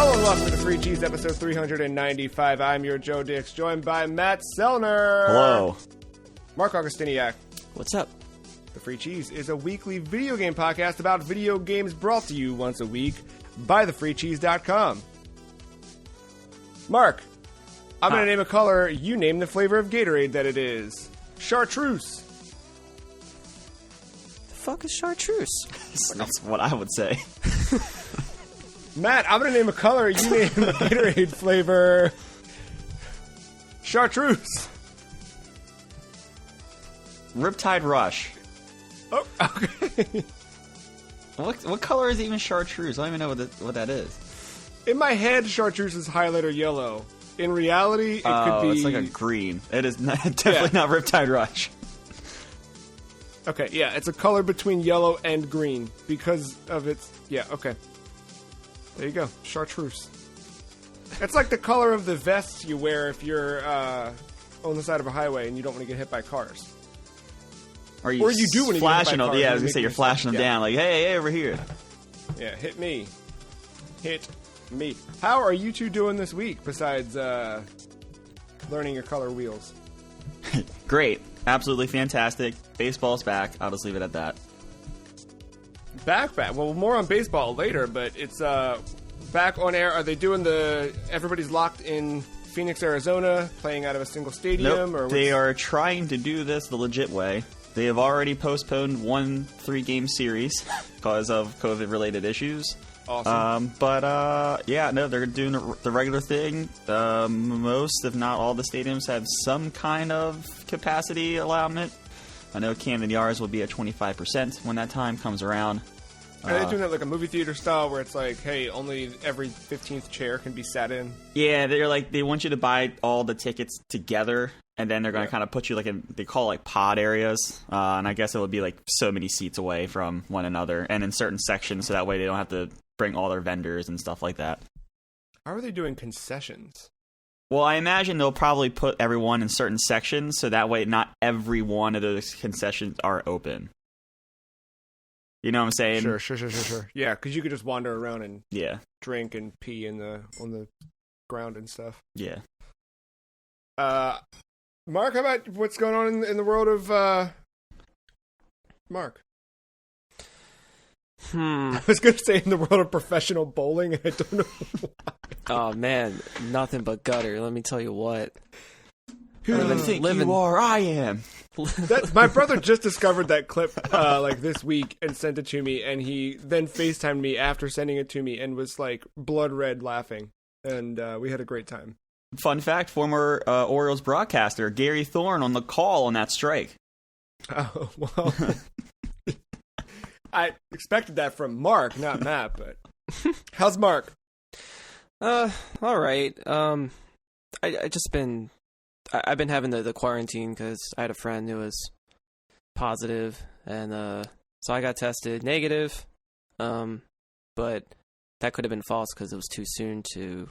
Welcome to Free Cheese, episode 395. I'm your Joe Dix, joined by Matt Sellner. Hello. Mark Augustiniak. What's up? The Free Cheese is a weekly video game podcast about video games brought to you once a week by thefreecheese.com. Mark, I'm going to name a color. You name the flavor of Gatorade that it is. Chartreuse. The fuck is chartreuse? That's what I would say. Matt, I'm going to name a color. You name the Gatorade flavor. Chartreuse. Riptide Rush. Oh, okay. What color is even chartreuse? I don't even know what that is. In my head, chartreuse is highlighter yellow. In reality, it could be... it's like a green. It is definitely not Riptide Rush. Okay, yeah, it's a color between yellow and green because of its... Yeah, okay. There you go. Chartreuse. It's like the color of the vest you wear if you're on the side of a highway and you don't want to get hit by cars. Or you do when you flashing get hit by them. cars. Yeah, I was going to say you're flashing them down like, hey, over here. Yeah, hit me. Hit me. How are you two doing this week besides learning your color wheels? Great. Absolutely fantastic. Baseball's back. I'll just leave it at that. Back. Well, more on baseball later, but it's back on air. Are they doing everybody's locked in Phoenix, Arizona, playing out of a single stadium? Nope. They are trying to do this the legit way. They have already postponed one 3-game series because of COVID-related issues. Awesome. They're doing the regular thing. Most, if not all, the stadiums have some kind of capacity allowance. I know Camden Yards will be at 25% when that time comes around. Are they doing it like a movie theater style where it's like, hey, only every 15th chair can be sat in? Yeah, they want you to buy all the tickets together, and then they're going to kind of put you they call it like pod areas, and I guess it would be like so many seats away from one another, and in certain sections, so that way they don't have to bring all their vendors and stuff like that. How are they doing concessions? Well, I imagine they'll probably put everyone in certain sections, so that way not every one of those concessions are open. You know what I'm saying? Sure. Yeah, because you could just wander around and drink and pee on the ground and stuff. Yeah. Mark, how about what's going on in the world of Mark? I was going to say in the world of professional bowling, and I don't know why. Oh, man. Nothing but gutter. Let me tell you what. Who do you think you are? I am. My brother just discovered that clip this week and sent it to me, and he then FaceTimed me after sending it to me and was like blood red laughing, and we had a great time. Fun fact, former Orioles broadcaster Gary Thorne on the call on that strike. Oh, well... I expected that from Mark, not Matt, but how's Mark? All right. I've been having the quarantine because I had a friend who was positive, and so I got tested negative, but that could have been false because it was too soon to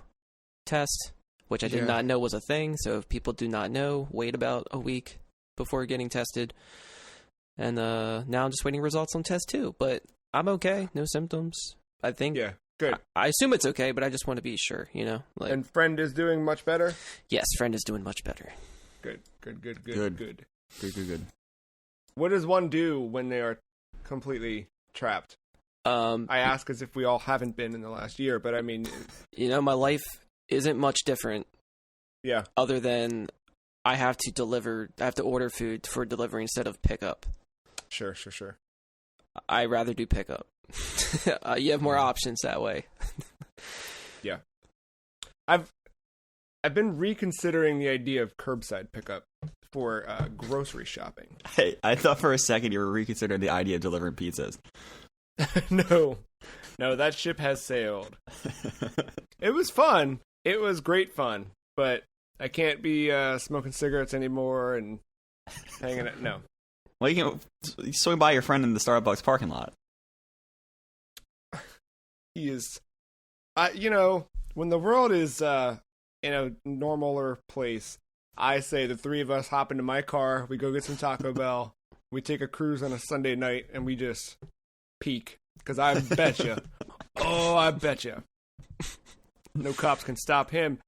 test, which I did not know was a thing. So if people do not know, wait about a week before getting tested. And now I'm just waiting results on test 2, but I'm okay. No symptoms. I think. Yeah, good. I assume it's okay, but I just want to be sure, And friend is doing much better? Yes, friend is doing much better. Good. What does one do when they are completely trapped? I ask as if we all haven't been in the last year, but I mean... my life isn't much different. Yeah. Other than I have to order food for delivery instead of pickup. Sure. I rather do pickup. You have more options that way. Yeah. I've been reconsidering the idea of curbside pickup for grocery shopping. Hey, I thought for a second you were reconsidering the idea of delivering pizzas. No, that ship has sailed. It was fun. It was great fun, but I can't be smoking cigarettes anymore and hanging out. No. Well, you can swing by your friend in the Starbucks parking lot. He is, when the world is in a normaler place, I say the three of us hop into my car, we go get some Taco Bell, we take a cruise on a Sunday night, and we just peak. Because I bet you, I bet you, No cops can stop him.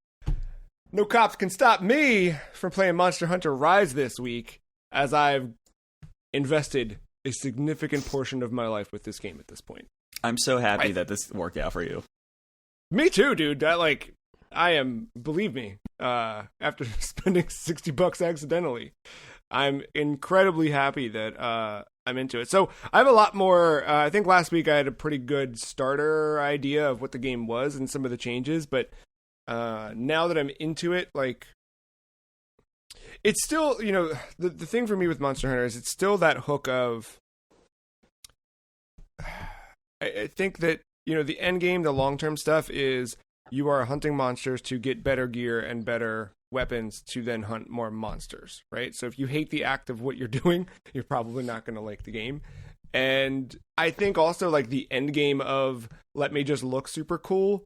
No cops can stop me from playing Monster Hunter Rise this week, as I've invested a significant portion of my life with this game at this point. I'm so happy that this worked out for you. Me too, dude. I am, believe me, after spending $60 accidentally, I'm incredibly happy that I'm into it. So I have a lot more. I think last week I had a pretty good starter idea of what the game was and some of the changes, but now that I'm into it, like, it's still, you know, the thing for me with Monster Hunter is it's still that hook of, I think that, you know, the end game, the long-term stuff is you are hunting monsters to get better gear and better weapons to then hunt more monsters, right? So if you hate the act of what you're doing, you're probably not going to like the game. And I think also, like, the end game of let me just look super cool,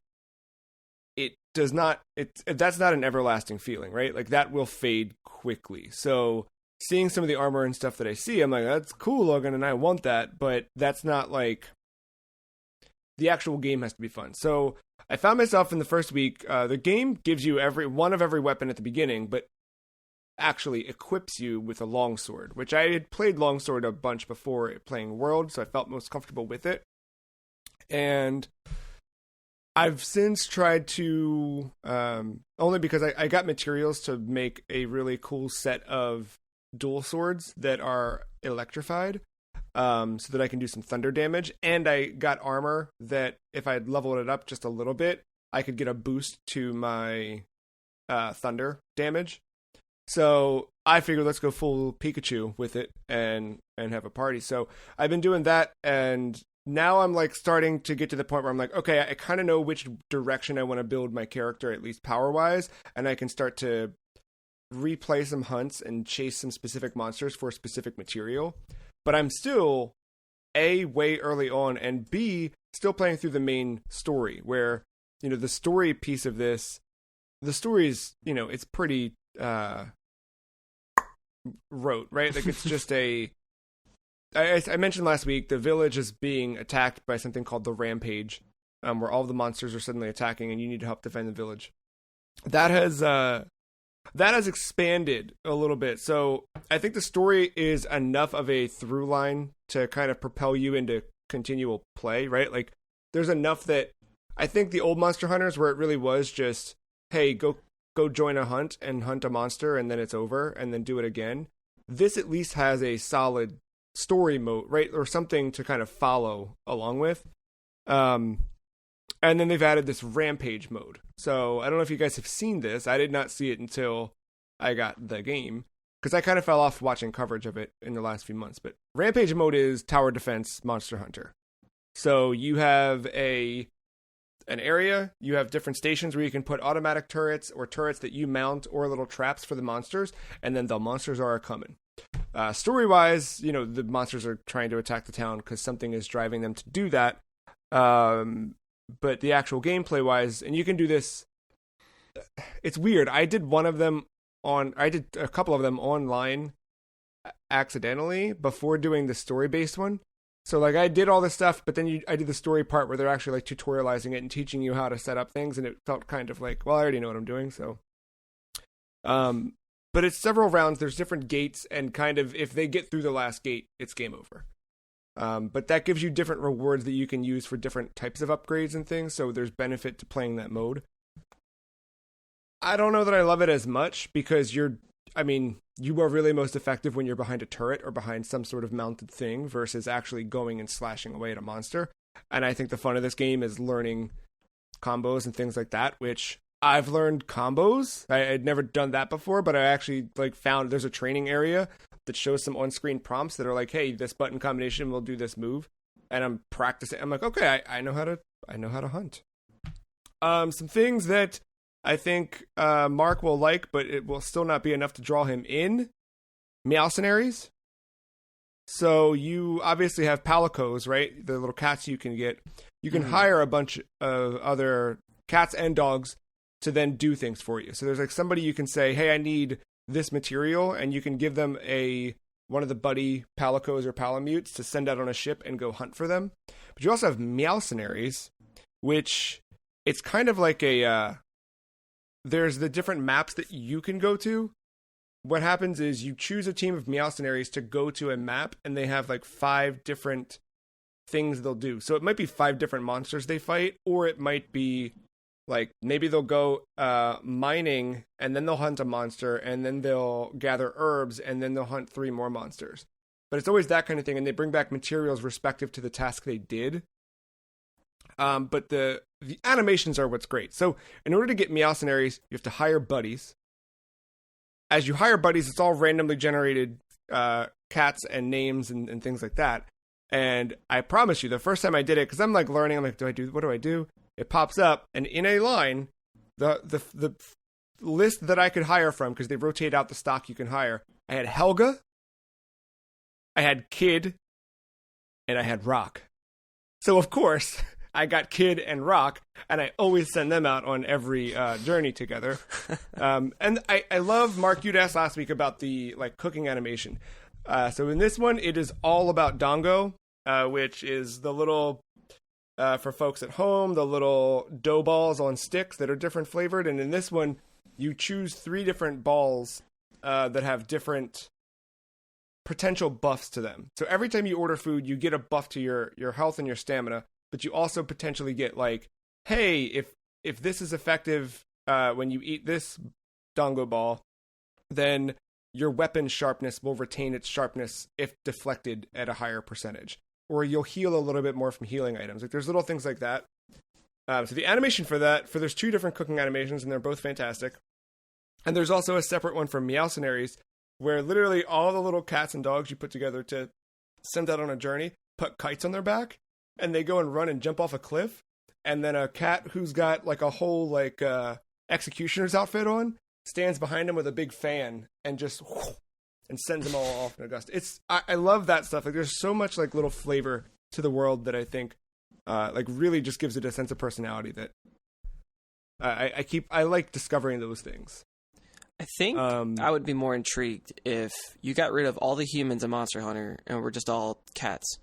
that's not an everlasting feeling, right? Like, that will fade quickly. So seeing some of the armor and stuff that I see, I'm like, that's cool, Logan, and I want that, but that's not, like, the actual game has to be fun. So I found myself in the first week, the game gives you one of every weapon at the beginning, but actually equips you with a longsword, which I had played longsword a bunch before playing World, so I felt most comfortable with it. And I've since tried to, only because I got materials to make a really cool set of dual swords that are electrified, so that I can do some thunder damage. And I got armor that if I leveled it up just a little bit, I could get a boost to my thunder damage. So I figured let's go full Pikachu with it and have a party. So I've been doing that, and now I'm like starting to get to the point where I'm like, okay, I kind of know which direction I want to build my character, at least power-wise, and I can start to replay some hunts and chase some specific monsters for specific material. But I'm still, A, way early on, and B, still playing through the main story, where, you know, the story piece of this, the story is, you know, it's pretty rote, right? Like, it's just I mentioned last week, the village is being attacked by something called the Rampage, where all the monsters are suddenly attacking, and you need to help defend the village. That has expanded a little bit. So I think the story is enough of a through line to kind of propel you into continual play, right? Like, there's enough that I think the old Monster Hunters, where it really was just, hey, go join a hunt and hunt a monster, and then it's over, and then do it again. This at least has a solid story mode, right? Or something to kind of follow along with. And then they've added this Rampage mode. So I don't know if you guys have seen this. I did not see it until I got the game, because I kind of fell off watching coverage of it in the last few months. But Rampage mode is tower defense Monster Hunter. So you have an area, you have different stations where you can put automatic turrets or turrets that you mount, or little traps for the monsters, and then the monsters are coming. Story-wise, you know, the monsters are trying to attack the town because something is driving them to do that. But the actual gameplay-wise, and you can do this, it's weird. I did a couple of them online accidentally before doing the story-based one. So, like, I did all this stuff, but then I did the story part where they're actually, like, tutorializing it and teaching you how to set up things, and it felt kind of like, well, I already know what I'm doing, so. But it's several rounds, there's different gates, and kind of, if they get through the last gate, it's game over. But that gives you different rewards that you can use for different types of upgrades and things, so there's benefit to playing that mode. I don't know that I love it as much, because you are really most effective when you're behind a turret or behind some sort of mounted thing versus actually going and slashing away at a monster. And I think the fun of this game is learning combos and things like that, which I've learned combos. I had never done that before, but I actually found there's a training area that shows some on-screen prompts that are like, hey, this button combination will do this move. And I'm practicing. I'm like, okay, I know how to hunt. Some things that I think Mark will like, but it will still not be enough to draw him in. Meowcenaries. So you obviously have palicos, right? The little cats you can get. You can hire a bunch of other cats and dogs to then do things for you. So there's like somebody you can say, hey, I need this material, and you can give them one of the buddy palicos or palamutes to send out on a ship and go hunt for them. But you also have Meowcenaries, which it's kind of like there's the different maps that you can go to. What happens is you choose a team of Meowcenaries to go to a map, and they have like 5 different things they'll do. So it might be 5 different monsters they fight, or it might be like maybe they'll go mining, and then they'll hunt a monster, and then they'll gather herbs, and then they'll hunt 3 more monsters. But it's always that kind of thing, and they bring back materials respective to the task they did. But the animations are what's great. So in order to get Meowcenaries, you have to hire buddies. As you hire buddies, it's all randomly generated cats and names and things like that. And I promise you, the first time I did it, because I'm like learning, I'm like, what do I do? It pops up, and in a line, the list that I could hire from, because they rotate out the stock you can hire, I had Helga, I had Kid, and I had Rock. So of course, I got Kid and Rock, and I always send them out on every journey together. And I love, Mark, you'd asked last week about the like cooking animation. So in this one, it is all about Dongo, which is the little, for folks at home, the little dough balls on sticks that are different flavored. And in this one, you choose 3 different balls that have different potential buffs to them. So every time you order food, you get a buff to your health and your stamina. But you also potentially get like, hey, if this is effective when you eat this Dongo ball, then your weapon sharpness will retain its sharpness if deflected at a higher percentage. Or you'll heal a little bit more from healing items. Like there's little things like that. So the animation for there's 2 different cooking animations, and they're both fantastic. And there's also a separate one for Meowcenaries, where literally all the little cats and dogs you put together to send out on a journey put kites on their back. And they go and run and jump off a cliff, and then a cat who's got like a whole like executioner's outfit on stands behind him with a big fan and just and sends them all off in a gust. I love that stuff. Like there's so much like little flavor to the world that I think like really just gives it a sense of personality that I like discovering those things. I think I would be more intrigued if you got rid of all the humans in Monster Hunter and we're just all cats.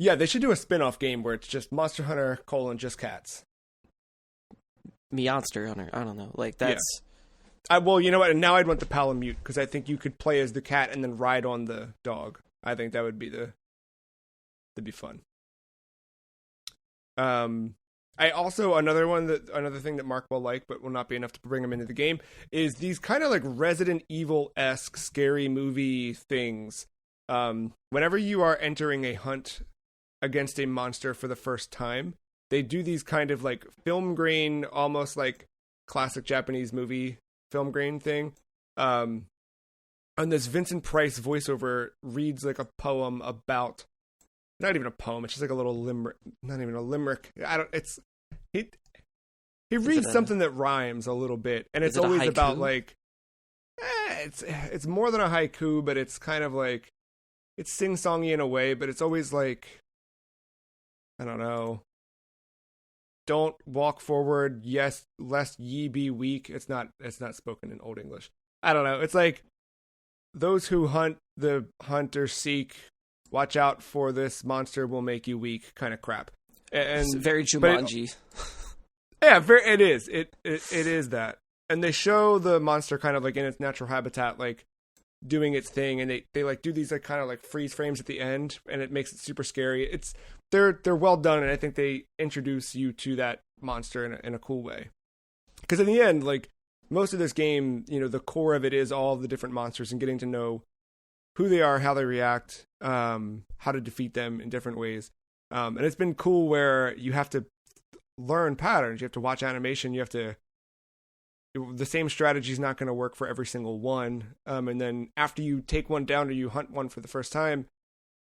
Yeah, they should do a spin-off game where it's just Monster Hunter, just cats. Meowster Hunter, I don't know. Like, that's... Yeah. Well, you know what? And now I'd want the Palamute, because I think you could play as the cat and then ride on the dog. I think that would be that'd be fun. I also, another thing that Mark will like, but will not be enough to bring him into the game, is these kind of like Resident Evil-esque scary movie things. Whenever you are entering a hunt against a monster for the first time, they do these kind of like film grain, almost like classic Japanese movie film grain thing. And this Vincent Price voiceover reads like a poem about, not even a poem, it's just like a little limerick, not even a limerick. He reads something that rhymes a little bit, and it's always about like, it's more than a haiku, but it's kind of like, it's sing-songy in a way, but it's always like, I don't know. Don't walk forward, yes, lest ye be weak. It's not spoken in Old English. I don't know. It's like, those who hunt the hunter seek, watch out for this monster will make you weak kind of crap. And it's very Jumanji. It is. It is that. And they show the monster kind of like in its natural habitat, like doing its thing, and they like do these like kind of like freeze frames at the end, and it makes it super scary. They're well done, and I think they introduce you to that monster in a cool way. Because in the end, like most of this game, you know, the core of it is all the different monsters and getting to know who they are, how they react, how to defeat them in different ways. And it's been cool where you have to learn patterns. You have to watch animation. The same strategy is not going to work for every single one. And then after you take one down or you hunt one for the first time,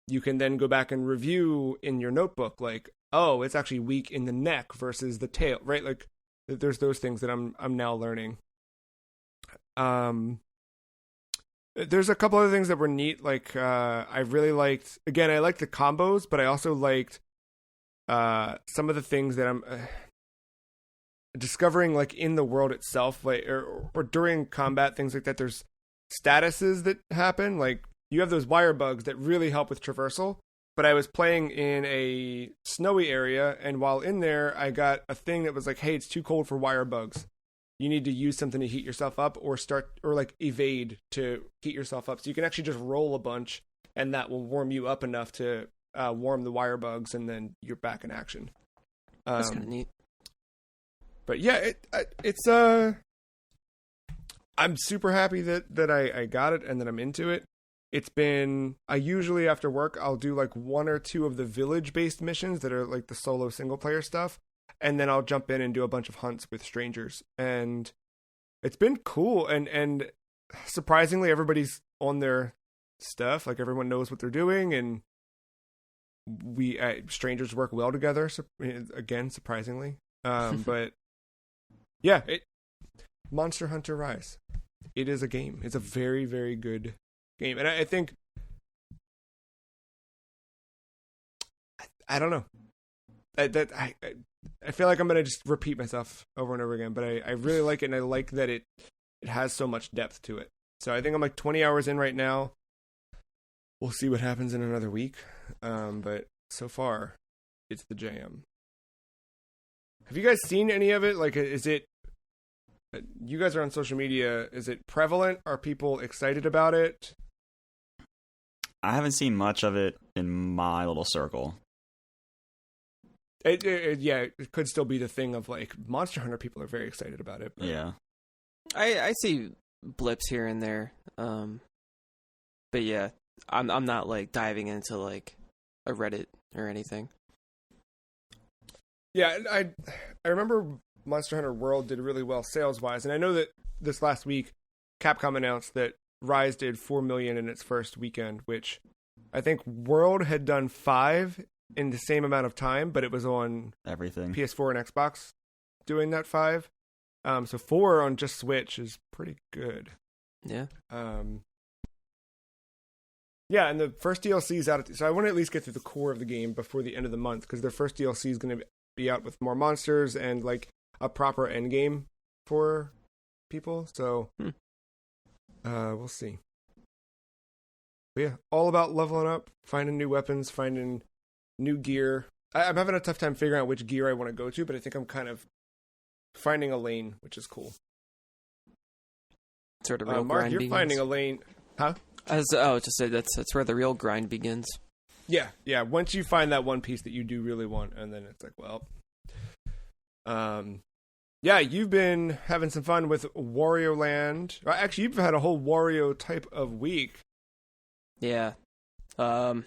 you can then go back and review in your notebook, like, oh, it's actually weak in the neck versus the tail, right? Like, there's those things that I'm now learning. There's a couple other things that were neat. Like, I really liked, again, I liked the combos, but I also liked some of the things that I'm discovering, like in the world itself, like or during combat, things like that. There's statuses that happen. Like, you have those wire bugs that really help with traversal, but I was playing in a snowy area, and while in there, I got a thing that was like, "Hey, it's too cold for wire bugs. You need to use something to heat yourself up, or evade to heat yourself up." So you can actually just roll a bunch, and that will warm you up enough to warm the wire bugs, and then you're back in action. That's kind of neat. But yeah, it's I'm super happy that I got it and that I'm into it. It's been, I usually after work, I'll do like 1 or 2 of the village-based missions that are like the solo single-player stuff, and then I'll jump in and do a bunch of hunts with strangers. And it's been cool, and surprisingly, everybody's on their stuff. Like, everyone knows what they're doing, and strangers work well together, again, surprisingly. But yeah, Monster Hunter Rise. It is a game. It's a very, very good game. And I think, I don't know. I feel like I'm going to just repeat myself over and over again, but I really like it, and I like that it has so much depth to it. So I think I'm like 20 hours in right now. We'll see what happens in another week. But so far, it's the jam. Have you guys seen any of it? Like, is it... You guys are on social media. Is it prevalent? Are people excited about it? I haven't seen much of it in my little circle. It could still be the thing of like Monster Hunter people are very excited about it. But... Yeah. I see blips here and there. But yeah, I'm not like diving into like a Reddit or anything. Yeah, I remember Monster Hunter World did really well sales-wise, and I know that this last week, Capcom announced that Rise did 4 million in its first weekend, which I think World had done 5 in the same amount of time, but it was on everything, PS4 and Xbox doing that 5. So 4 on just Switch is pretty good. Yeah. Yeah, and the first DLC is out. So I want to at least get through the core of the game before the end of the month, because their first DLC is going to be out with more monsters and like a proper end game for people. So we'll see. But yeah, all about leveling up, finding new weapons, finding new gear. I'm having a tough time figuring out which gear I want to go to, but I think I'm kind of finding a lane, which is cool. Sort of real Mark, grind you're begins. finding a lane, huh? Just say that's where the real grind begins. Yeah. Once you find that one piece that you do really want, and then it's like, well, yeah, you've been having some fun with Wario Land. Actually, you've had a whole Wario type of week. Yeah. I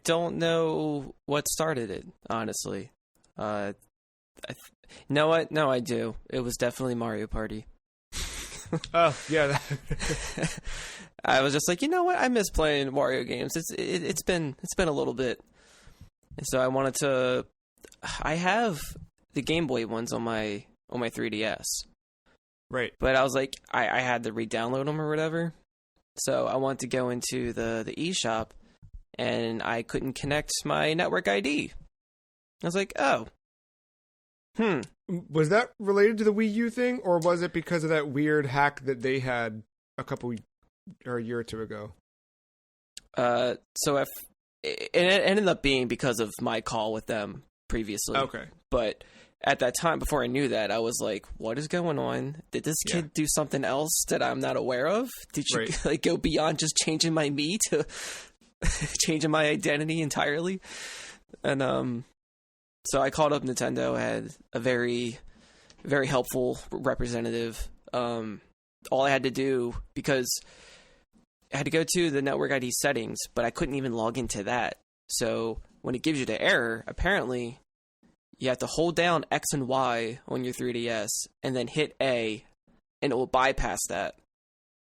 don't know what started it, honestly. Know what? No, I do. It was definitely Mario Party. Oh, yeah. I was just like, you know what? I miss playing Wario games. It's been a little bit. And so I wanted to... I have the Game Boy ones on my 3DS. Right. But I was like, I had to re-download them or whatever. So I wanted to go into the eShop, and I couldn't connect my network ID. I was like, oh. Was that related to the Wii U thing, or was it because of that weird hack that they had a year or two ago? So it ended up being because of my call with them previously. Okay. But at that time, before I knew that, I was like, what is going on? Did this kid do something else that I'm not aware of? Did you like go beyond just changing my me to changing my identity entirely? And so I called up Nintendo. I had a very, very helpful representative. All I had to do, because I had to go to the network ID settings, but I couldn't even log into that. So when it gives you the error, apparently you have to hold down X and Y on your 3DS and then hit A, and it will bypass that.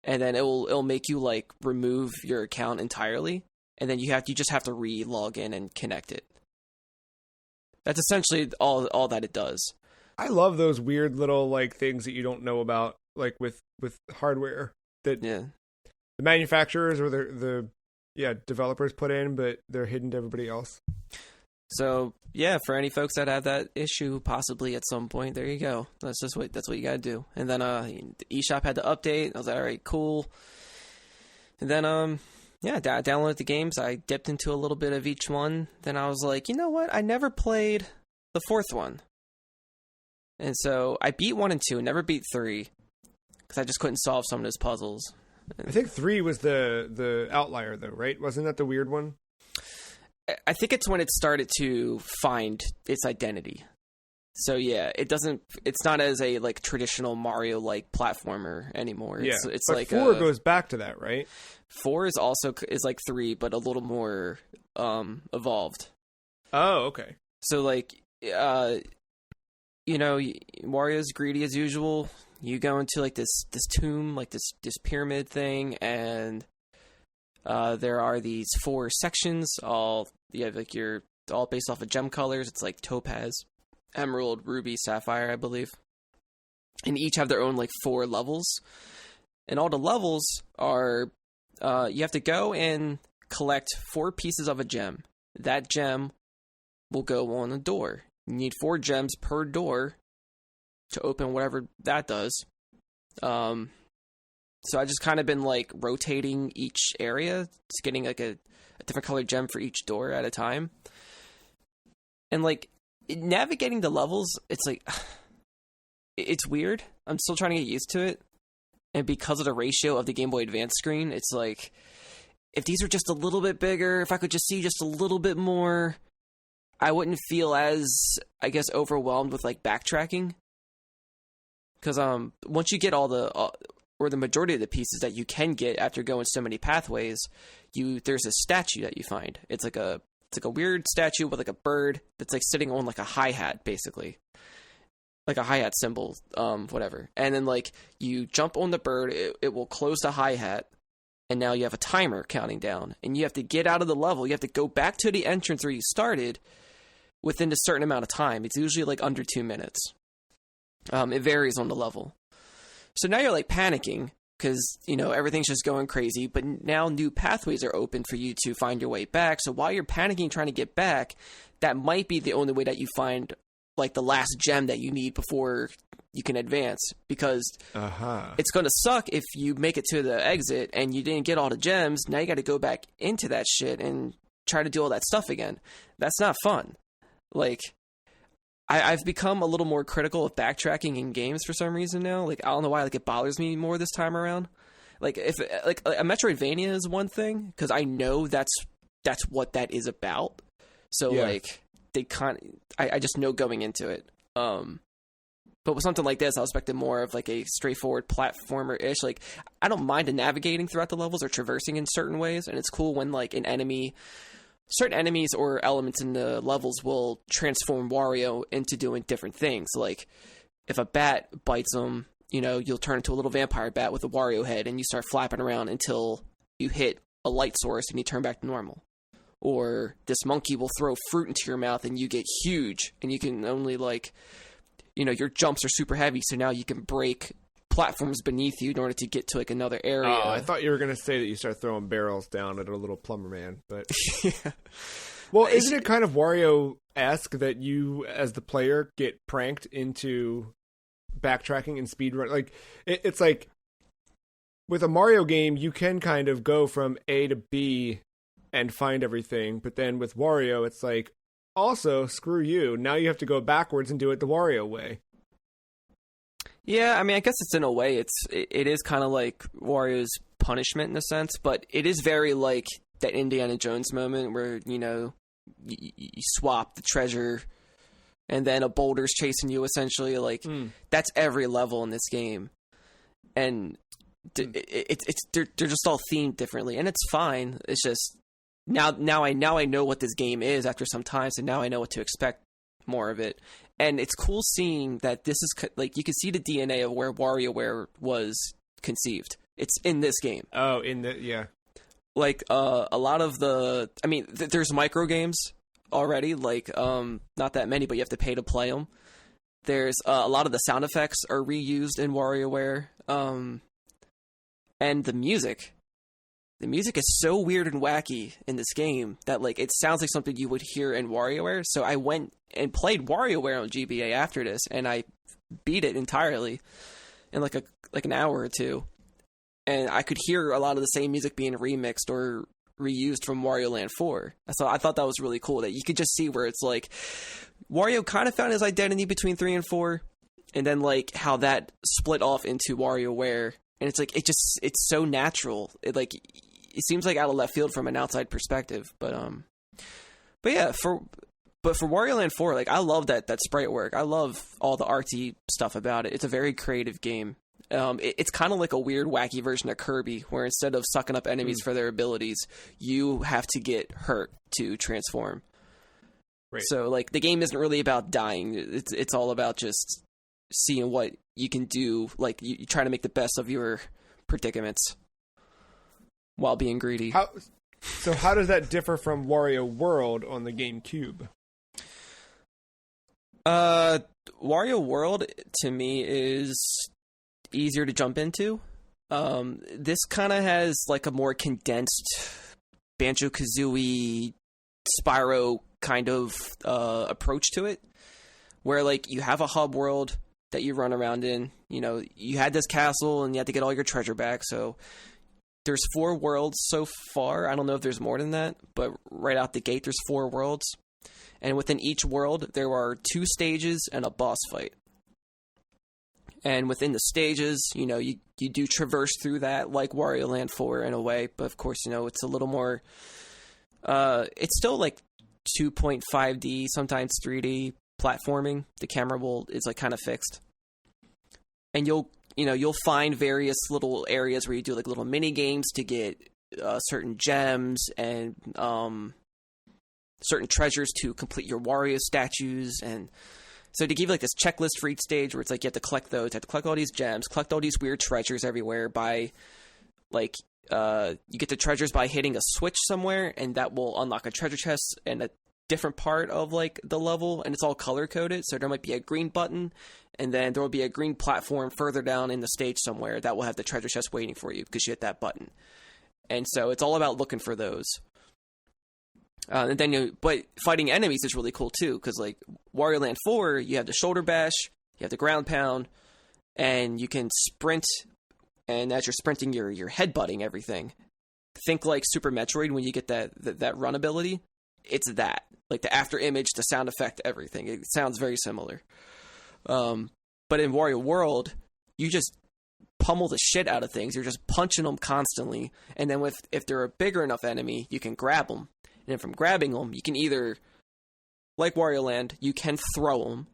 And then it'll make you like remove your account entirely, and then you just have to re-log in and connect it. That's essentially all that it does. I love those weird little like things that you don't know about, like with hardware that the manufacturers or the developers put in, but they're hidden to everybody else. So yeah, for any folks that have that issue possibly at some point, there you go. That's what you gotta do. And then the eShop had to update. I was like, all right, cool. And then yeah, downloaded the games. I dipped into a little bit of each one. Then I was like, you know what? I never played the fourth one. And so I beat 1 and 2, never beat 3, because I just couldn't solve some of those puzzles. I think 3 was the outlier, though, right? Wasn't that the weird one? I think it's when it started to find its identity. So yeah, it's not as a like traditional Mario like platformer anymore. It's but like 4 goes back to that, right? 4 is also like 3, but a little more evolved. Oh, okay. So like Wario's greedy as usual. You go into like this tomb, like this pyramid thing, and there are these 4 sections, all based off of gem colors. It's like topaz, emerald, ruby, sapphire, I believe. And each have their own like 4 levels. And all the levels are you have to go and collect 4 pieces of a gem. That gem will go on a door. You need 4 gems per door to open whatever that does. So I just kind of been like rotating each area, just getting like a different colored gem for each door at a time. And like navigating the levels, it's like it's weird. I'm still trying to get used to it. And because of the ratio of the Game Boy Advance screen, it's like if these were just a little bit bigger, if I could just see just a little bit more, I wouldn't feel as, I guess, overwhelmed with like backtracking. Because once you get all or the majority of the pieces that you can get after going so many pathways, there's a statue that you find. It's like a weird statue with like a bird that's like sitting on like a hi-hat, basically. Like a hi-hat symbol, whatever. And then like you jump on the bird, it will close the hi-hat, and now you have a timer counting down. And you have to get out of the level. You have to go back to the entrance where you started within a certain amount of time. It's usually like under 2 minutes. It varies on the level. So now you're like panicking because, everything's just going crazy, but now new pathways are open for you to find your way back. So while you're panicking trying to get back, that might be the only way that you find like the last gem that you need before you can advance, because it's going to suck if you make it to the exit and you didn't get all the gems. Now you got to go back into that shit and try to do all that stuff again. That's not fun. Like, I've become a little more critical of backtracking in games for some reason now. Like, I don't know why, like, it bothers me more this time around. Like, if like a Metroidvania is one thing, because I know that's what that is about. So like, I just know going into it. But with something like this, I was expecting more of like a straightforward platformer-ish. Like, I don't mind navigating throughout the levels or traversing in certain ways, and it's cool when like certain enemies or elements in the levels will transform Wario into doing different things. Like, if a bat bites him, you'll turn into a little vampire bat with a Wario head, and you start flapping around until you hit a light source and you turn back to normal. Or this monkey will throw fruit into your mouth and you get huge, and you can only like, your jumps are super heavy, so now you can break platforms beneath you in order to get to like another area. Oh, I thought you were going to say that you start throwing barrels down at a little plumber man, but yeah. Well, isn't it kind of Wario-esque that you, as the player, get pranked into backtracking and speedrun? Like, it's like with a Mario game, you can kind of go from A to B and find everything, but then with Wario, it's like, also, screw you. Now you have to go backwards and do it the Wario way. Yeah, I mean, I guess it's in a way, it is kind of like Wario's punishment in a sense, but it is very like that Indiana Jones moment where, you swap the treasure and then a boulder's chasing you, essentially. Like, that's every level in this game. And they're just all themed differently, and it's fine. It's just, now I know what this game is after some time, so now I know what to expect more of it. And it's cool seeing that this is, like, you can see the DNA of where WarioWare was conceived. It's in this game. Oh, yeah. Like, a lot of there's micro games already, like, not that many, but you have to pay to play them. There's, a lot of the sound effects are reused in WarioWare. And the music is so weird and wacky in this game that, like, it sounds like something you would hear in WarioWare. So I went and played WarioWare on GBA after this, and I beat it entirely in like an hour or two. And I could hear a lot of the same music being remixed or reused from Wario Land 4. So I thought that was really cool that you could just see where it's like Wario kind of found his identity between 3 and 4, and then like how that split off into WarioWare, and it's like it's so natural. It seems like out of left field from an outside perspective, but yeah, for Wario Land 4, like I love that sprite work. I love all the artsy stuff about it. It's a very creative game. It's kind of like a weird, wacky version of Kirby, where instead of sucking up enemies for their abilities, you have to get hurt to transform. Right. So, like, the game isn't really about dying. It's all about just seeing what you can do. Like, you try to make the best of your predicaments while being greedy. So how does that differ from Wario World on the GameCube? Wario World, to me, is easier to jump into. This kind of has like a more condensed Banjo-Kazooie Spyro kind of approach to it, where like you have a hub world that you run around in. You know, you had this castle and you had to get all your treasure back. So there's 4 worlds so far. I don't know if there's more than that, but right out the gate there's 4 worlds, and within each world there are 2 stages and a boss fight. And within the stages, you know, you do traverse through that like Wario Land 4 in a way, but of course, you know, it's a little more, it's still like 2.5D, sometimes 3D platforming. The camera is like kind of fixed. And you'll find various little areas where you do like little mini games to get certain gems and certain treasures to complete your Wario statues. And so to give you like this checklist for each stage where it's like you have to collect those, you have to collect all these gems, collect all these weird treasures everywhere by like you get the treasures by hitting a switch somewhere, and that will unlock a treasure chest in a different part of like the level, and it's all color coded. So there might be a green button, and then there will be a green platform further down in the stage somewhere that will have the treasure chest waiting for you because you hit that button. And so it's all about looking for those. And then, but fighting enemies is really cool too, because like Wario Land 4, you have the shoulder bash, you have the ground pound, and you can sprint. And as you're sprinting, you're headbutting everything. Think like Super Metroid when you get that run ability. It's that, like the after image, the sound effect, everything. It sounds very similar. But in Wario World, you just pummel the shit out of things. You're just punching them constantly, and then if they're a bigger enough enemy, you can grab them. And then from grabbing them, you can either, like Wario Land, you can throw them,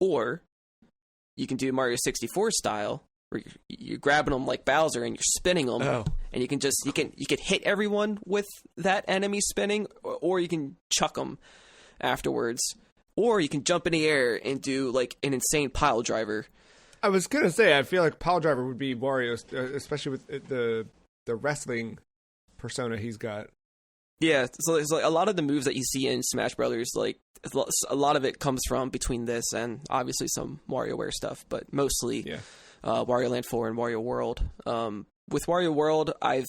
or you can do Mario 64 style, where you're grabbing them like Bowser and you're spinning them, and you can hit everyone with that enemy spinning, or you can chuck them afterwards, or you can jump in the air and do like an insane pile driver. I was gonna say, I feel like pile driver would be Wario's, especially with the wrestling persona he's got. Yeah, so it's like a lot of the moves that you see in Smash Brothers, like a lot of it comes from between this and obviously some WarioWare stuff, but mostly Wario Land 4 and Wario World. With Wario World, I've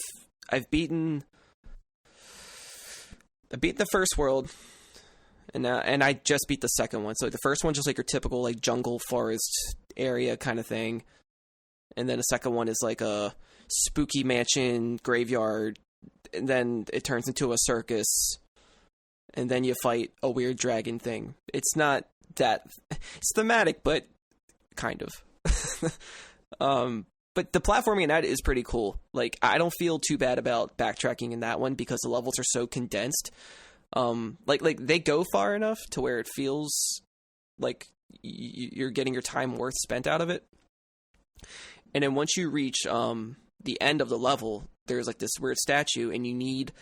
beaten the first world, and I just beat the second one. So the first one just like your typical like jungle forest area kind of thing, and then the second one is like a spooky mansion graveyard. And then it turns into a circus, and then you fight a weird dragon thing. It's not that... It's thematic, but kind of. But the platforming in that is pretty cool. Like, I don't feel too bad about backtracking in that one because the levels are so condensed. Like they go far enough to where it feels like you're getting your time worth spent out of it. And then once you reach the end of the level, there's like this weird statue, and you need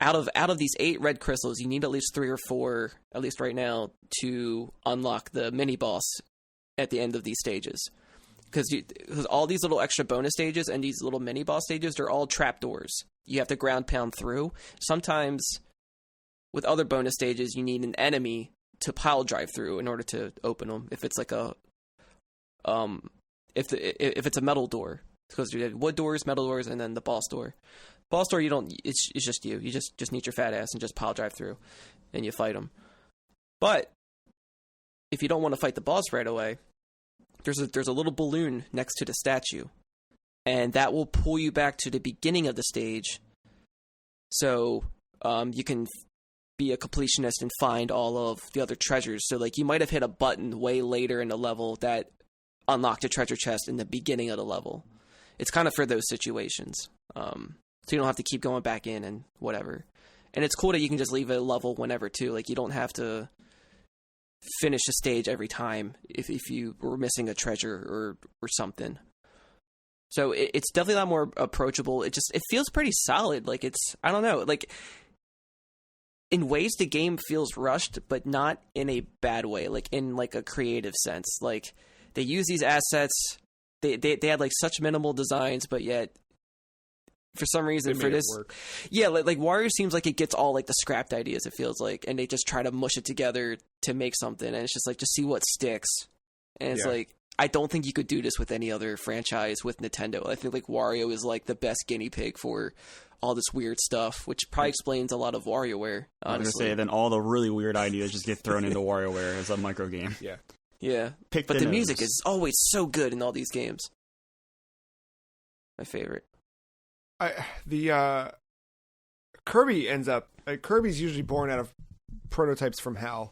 out of these 8 red crystals, you need at least 3 or 4, at least right now, to unlock the mini boss at the end of these stages. Because all these little extra bonus stages and these little mini boss stages, they're all trapdoors. You have to ground pound through. Sometimes with other bonus stages, you need an enemy to pile drive through in order to open them. If it's like a if it's a metal door. Because you have wood doors, metal doors, and then the boss door. Boss door, you don't. It's just you. You just need your fat ass and just pile drive through, and you fight them. But if you don't want to fight the boss right away, there's a little balloon next to the statue, and that will pull you back to the beginning of the stage, So you can be a completionist and find all of the other treasures. So like you might have hit a button way later in the level that unlocked a treasure chest in the beginning of the level. It's kind of for those situations. So you don't have to keep going back in and whatever. And it's cool that you can just leave a level whenever too. Like you don't have to finish a stage every time if you were missing a treasure or something. So it's definitely a lot more approachable. It feels pretty solid. Like I don't know, like in ways the game feels rushed, but not in a bad way, like in like a creative sense. Like they use these assets, they had like such minimal designs, but yet for some reason for this, yeah, like Wario seems like it gets all like the scrapped ideas, it feels like, and they just try to mush it together to make something, and it's just like, just see what sticks. And it's like, I don't think you could do this with any other franchise with Nintendo. I think like Wario is like the best guinea pig for all this weird stuff, which probably explains a lot of WarioWare, honestly. I was going to say, then all the really weird ideas just get thrown into WarioWare as a micro game. Yeah. But the music is always so good in all these games. My favorite. Kirby ends up... Kirby's usually born out of prototypes from HAL,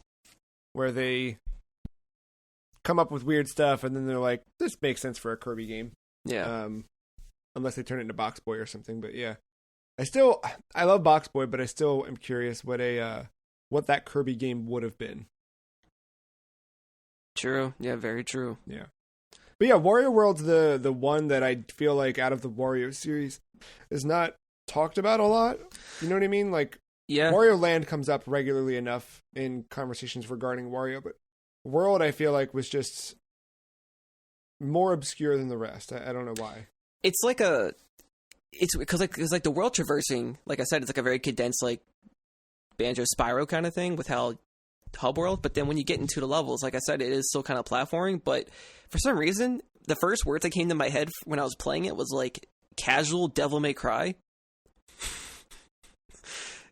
where they come up with weird stuff, and then they're like, this makes sense for a Kirby game. Yeah. Unless they turn it into Box Boy or something, but yeah. I love Box Boy, but I still am curious what that Kirby game would have been. True. Yeah, very true. Yeah. But yeah, Wario World's the one that I feel like out of the Wario series is not talked about a lot. You know what I mean? Like, yeah. Wario Land comes up regularly enough in conversations regarding Wario, but World I feel like was just more obscure than the rest. I don't know why. It's because the world traversing, like I said, it's like a very condensed like Banjo Spyro kind of thing with how hub world. But then when you get into the levels, like I said, it is still kind of platforming. But for some reason, the first words that came to my head when I was playing it was like casual Devil May Cry.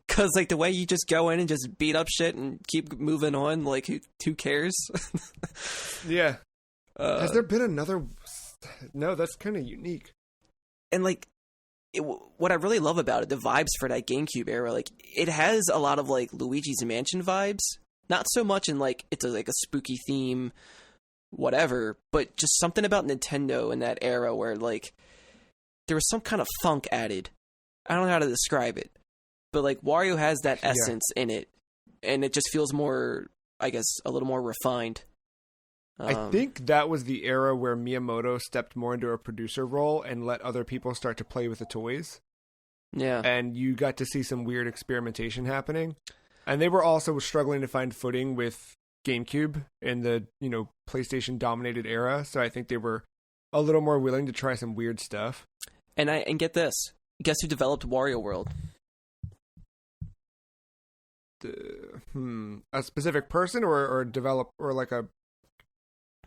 Because like the way you just go in and just beat up shit and keep moving on, like who cares? Yeah. Has there been another? No, that's kind of unique. And like, what I really love about it, the vibes for that GameCube era, like it has a lot of like Luigi's Mansion vibes. Not so much in like it's like a spooky theme, whatever, but just something about Nintendo in that era where like there was some kind of funk added. I don't know how to describe it, but like Wario has that essence in it, and it just feels more, I guess, a little more refined. I think that was the era where Miyamoto stepped more into a producer role and let other people start to play with the toys. Yeah. And you got to see some weird experimentation happening. And they were also struggling to find footing with GameCube in the, PlayStation dominated era. So I think they were a little more willing to try some weird stuff. And get this. Guess who developed Wario World? A specific person or develop or like a...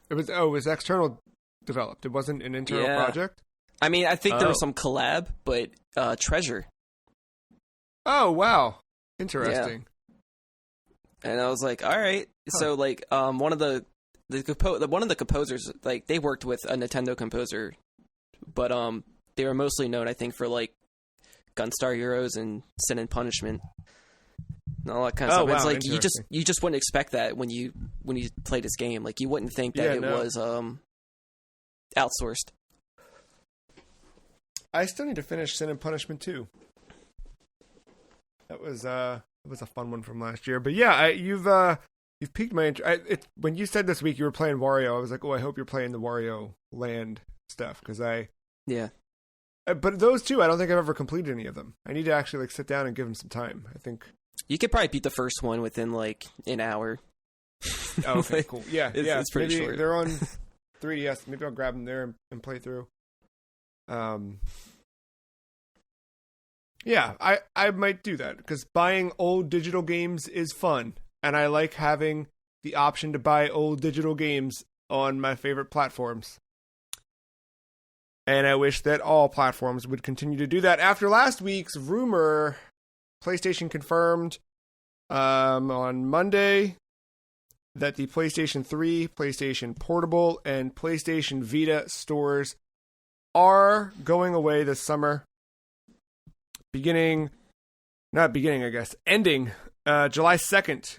It was external developed. It wasn't an internal project? I mean, I think there was some collab, but Treasure. Oh, wow. Interesting. Yeah. And I was like, all right. Huh. So like one of the composers, like they worked with a Nintendo composer, but they were mostly known, I think, for like Gunstar Heroes and Sin and Punishment. And all that kind of stuff. Wow, it's like you just wouldn't expect that when you play this game. Like you wouldn't think that was outsourced. I still need to finish Sin and Punishment 2. That was a fun one from last year. But yeah, you've piqued my interest. When you said this week you were playing Wario, I was like, oh, I hope you're playing the Wario Land stuff because yeah. But those two, I don't think I've ever completed any of them. I need to actually like sit down and give them some time. I think. You could probably beat the first one within like an hour. Oh, okay, cool. Yeah, it's pretty short. They're on 3DS. Maybe I'll grab them there and play through. Yeah, I might do that because buying old digital games is fun, and I like having the option to buy old digital games on my favorite platforms. And I wish that all platforms would continue to do that. After last week's rumor, PlayStation confirmed on Monday that the PlayStation 3, PlayStation Portable, and PlayStation Vita stores are going away this summer, beginning not beginning, I guess, ending July 2nd.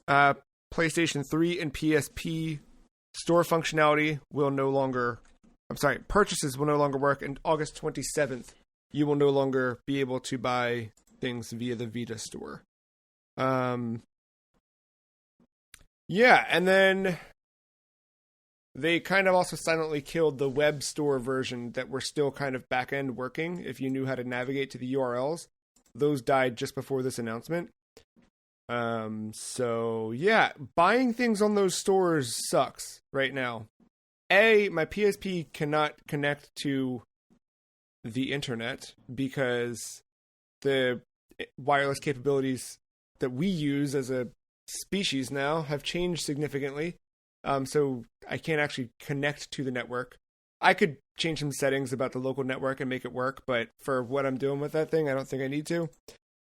PlayStation 3 and PSP store functionality will no longer, purchases will no longer work. And August 27th, you will no longer be able to buy things via the Vita store. Yeah, and then they kind of also silently killed the web store version that were still kind of back-end working if you knew how to navigate to the URLs. Those died just before this announcement. So yeah, buying things on those stores sucks right now. My PSP cannot connect to the internet because the wireless capabilities that we use as a species now have changed significantly. So I can't actually connect to the network. I could change some settings about the local network and make it work, but for what I'm doing with that thing, I don't think I need to.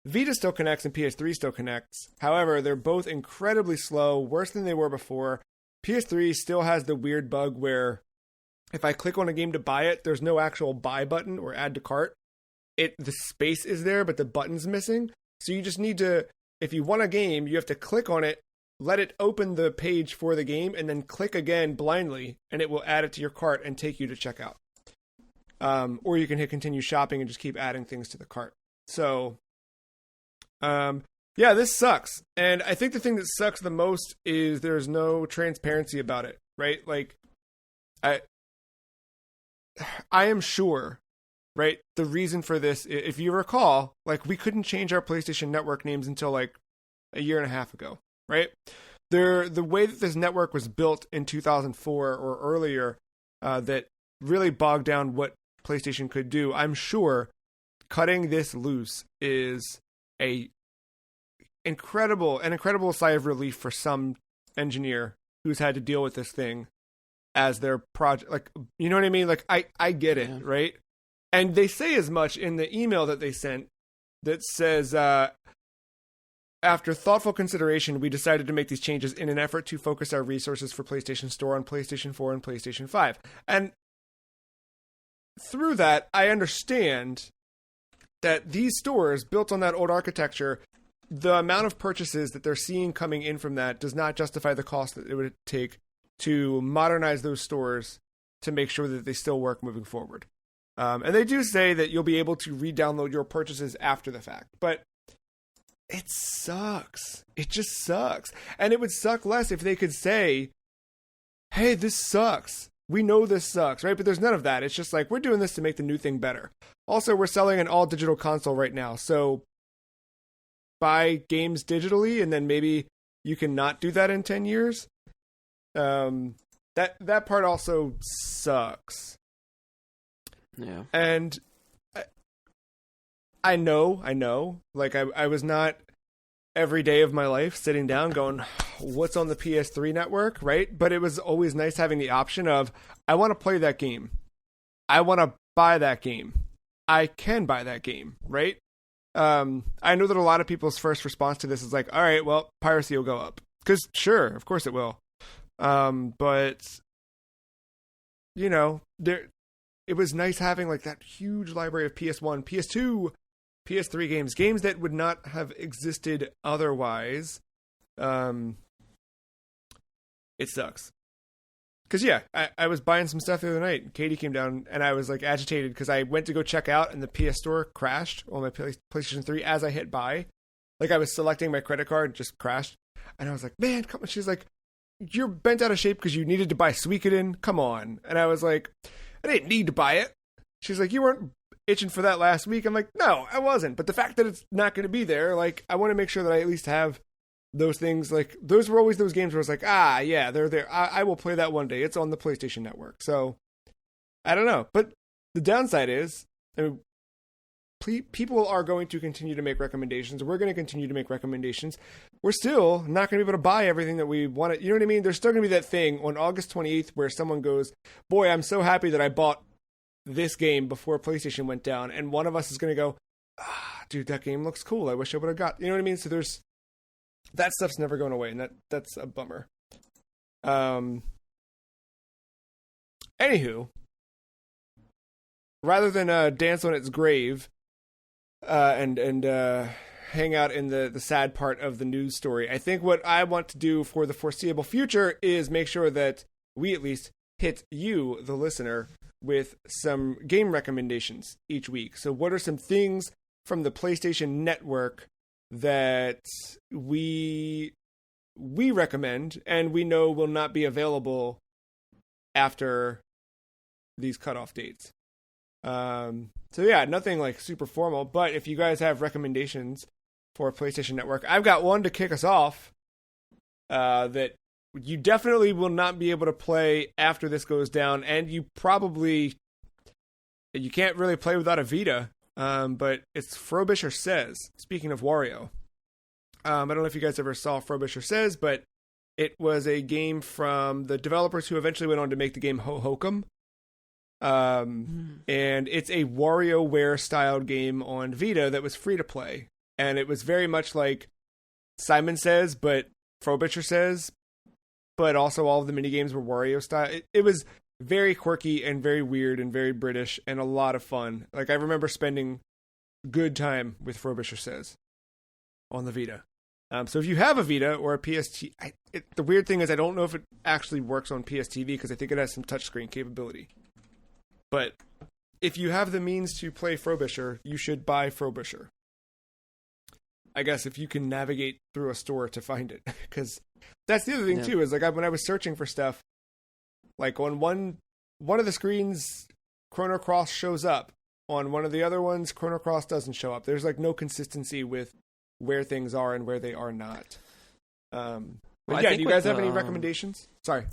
Vita still connects and PS3 still connects. However, they're both incredibly slow, worse than they were before. PS3 still has the weird bug where if I click on a game to buy it, there's no actual buy button or add to cart. The space is there, but the button's missing. So you just need to, if you want a game, you have to click on it, let it open the page for the game, and then click again blindly, and it will add it to your cart and take you to checkout. Or you can hit continue shopping and just keep adding things to the cart. So, yeah, this sucks. And I think the thing that sucks the most is there's no transparency about it, right? Like, I am sure, right, the reason for this, if you recall, like, we couldn't change our PlayStation Network names until, like, a year and a half ago, right? The way that this network was built in 2004 or earlier, that really bogged down what PlayStation could do, I'm sure cutting this loose is an incredible sigh of relief for some engineer who's had to deal with this thing as their project. Like, you know what I mean? Like, I get it, yeah. Right? And they say as much in the email that they sent that says, after thoughtful consideration, we decided to make these changes in an effort to focus our resources for PlayStation Store on PlayStation 4 and PlayStation 5. And through that, I understand that these stores built on that old architecture, the amount of purchases that they're seeing coming in from that does not justify the cost that it would take to modernize those stores to make sure that they still work moving forward. And they do say that you'll be able to re-download your purchases after the fact, but it sucks. It just sucks. And it would suck less if they could say, hey, this sucks. We know this sucks, right? But there's none of that. It's just like, we're doing this to make the new thing better. Also, we're selling an all-digital console right now, so buy games digitally, and then maybe you can not do that in 10 years. That part also sucks. Yeah. And I know. Like, I was not every day of my life sitting down going, what's on the PS3 network, right? But it was always nice having the option of, I want to play that game. I want to buy that game. I can buy that game, right? I know that a lot of people's first response to this is like, all right, well, piracy will go up. Because, sure, of course it will. But, you know, it was nice having like that huge library of PS1, PS2, PS3 games that would not have existed otherwise. It sucks. Because, yeah, I was buying some stuff the other night, and Katie came down, and I was like agitated because I went to go check out, and the PS Store crashed on my PlayStation 3 as I hit buy. Like, I was selecting my credit card, and just crashed. And I was like, man, come on. She's like, you're bent out of shape because you needed to buy Suikoden? Come on. And I was like, I didn't need to buy it. She's like, you weren't itching for that last week. I'm like, no, I wasn't. But the fact that it's not going to be there, like, I want to make sure that I at least have those things. Like, those were always those games where I was like, yeah, they're there. I will play that one day. It's on the PlayStation Network. So, I don't know. But the downside is, I mean, people are going to continue to make recommendations. We're going to continue to make recommendations. We're still not going to be able to buy everything that we want. You know what I mean? There's still going to be that thing on August 28th where someone goes, boy, I'm so happy that I bought this game before PlayStation went down. And one of us is going to go, dude, that game looks cool. I wish I would have got, you know what I mean? So that stuff's never going away. And that's a bummer. Anywho, rather than dance on its grave, and hang out in the sad part of the news story. I think what I want to do for the foreseeable future is make sure that we at least hit you, the listener, with some game recommendations each week. So what are some things from the PlayStation Network that we recommend and we know will not be available after these cutoff dates? So yeah, nothing like super formal, but if you guys have recommendations for PlayStation Network, I've got one to kick us off that you definitely will not be able to play after this goes down, and you can't really play without a Vita, but it's Frobisher Says, speaking of Wario. I don't know if you guys ever saw Frobisher Says, but it was a game from the developers who eventually went on to make the game Ho-Hokum. And it's a WarioWare styled game on Vita that was free to play. And it was very much like Simon Says, but Frobisher Says, but also all of the minigames were Wario style. It was very quirky and very weird and very British and a lot of fun. Like, I remember spending good time with Frobisher Says on the Vita. So if you have a Vita or a PST, the weird thing is I don't know if it actually works on PSTV because I think it has some touchscreen capability. But if you have the means to play Frobisher, you should buy Frobisher. I guess if you can navigate through a store to find it. Because that's the other thing, too, is like when I was searching for stuff, like on one of the screens, Chrono Cross shows up. On one of the other ones, Chrono Cross doesn't show up. There's like no consistency with where things are and where they are not. But yeah, do you guys have any recommendations? Sorry.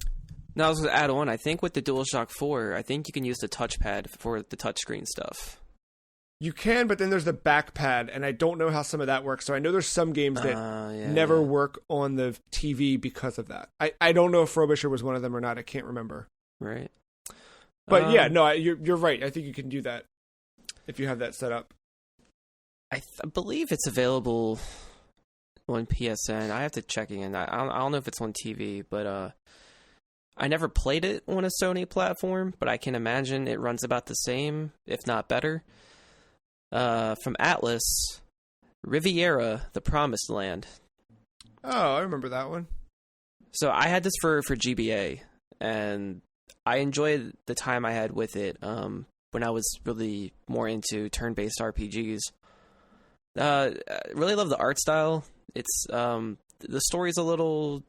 No, I was going to add on. I think with the DualShock 4, I think you can use the touchpad for the touchscreen stuff. You can, but then there's the backpad, and I don't know how some of that works. So I know there's some games that never work on the TV because of that. I don't know if Frobisher was one of them or not. I can't remember. Right. But yeah, no, you're right. I think you can do that if you have that set up. I believe it's available on PSN. I have to check again. I don't know if it's on TV, but I never played it on a Sony platform, but I can imagine it runs about the same, if not better. From Atlas, Riviera, The Promised Land. Oh, I remember that one. So I had this for GBA, and I enjoyed the time I had with it when I was really more into turn-based RPGs. Really love the art style. It's the story's a little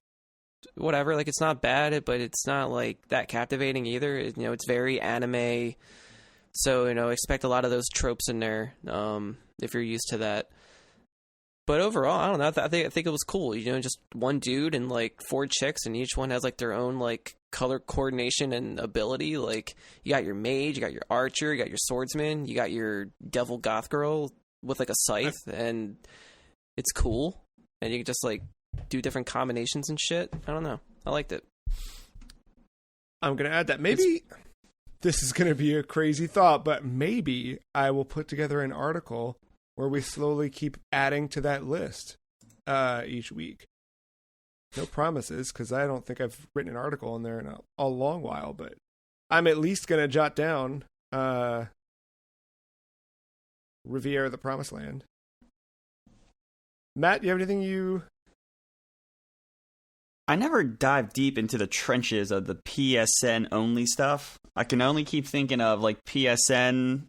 whatever, like it's not bad, but it's not like that captivating either. It's very anime, so expect a lot of those tropes in there if you're used to that. But overall, I don't know. I think it was cool. Just one dude and like 4 chicks, and each one has like their own like color coordination and ability. Like you got your mage, you got your archer, you got your swordsman, you got your devil goth girl with like a scythe, and it's cool. And you can just like do different combinations and shit. I don't know. I liked it. I'm gonna add that maybe this is gonna be a crazy thought, but maybe I will put together an article where we slowly keep adding to that list each week. No promises, because I don't think I've written an article in there in a long while, but I'm at least going to jot down Riviera, The Promised Land. Matt, do you have anything you... I never dive deep into the trenches of the PSN only stuff. I can only keep thinking of like PSN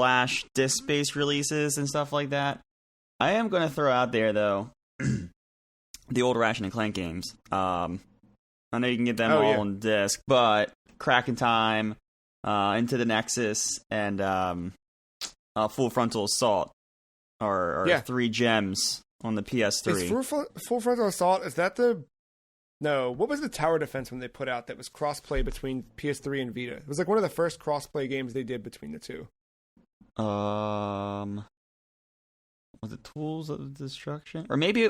/ disc-based releases and stuff like that. I am going to throw out there, though, the old Ratchet and Clank games. I know you can get them all on disc, but Crack in Time, Into the Nexus, and Full Frontal Assault are 3 gems on the PS3. Is Full Frontal Assault, is that the... No, what was the tower defense when they put out that was cross-play between PS3 and Vita? It was like one of the first cross-play games they did between the two. Was it Tools of Destruction? Or maybe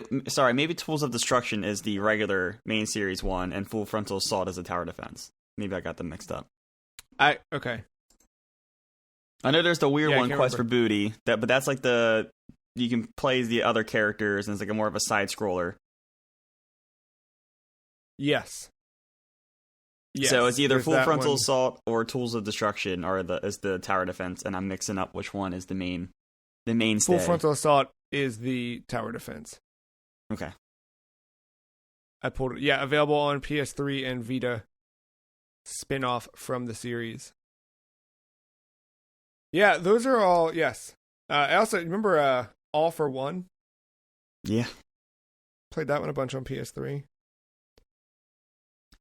Tools of Destruction is the regular main series one, and Full Frontal Assault is the tower defense. Maybe I got them mixed up. Okay. I know there's the weird one, Quest for Booty, but that's like you can play the other characters, and it's like a more of a side scroller. Yes. So it's either Full Frontal Assault or Tools of Destruction is the tower defense, and I'm mixing up which one is the main The mainstay. Full Frontal Assault is the tower defense. Okay. I pulled it. Yeah, available on PS3 and Vita. Spin-off from the series. Yeah, those are all, yes. I also remember All for One. Yeah. Played that one a bunch on PS3.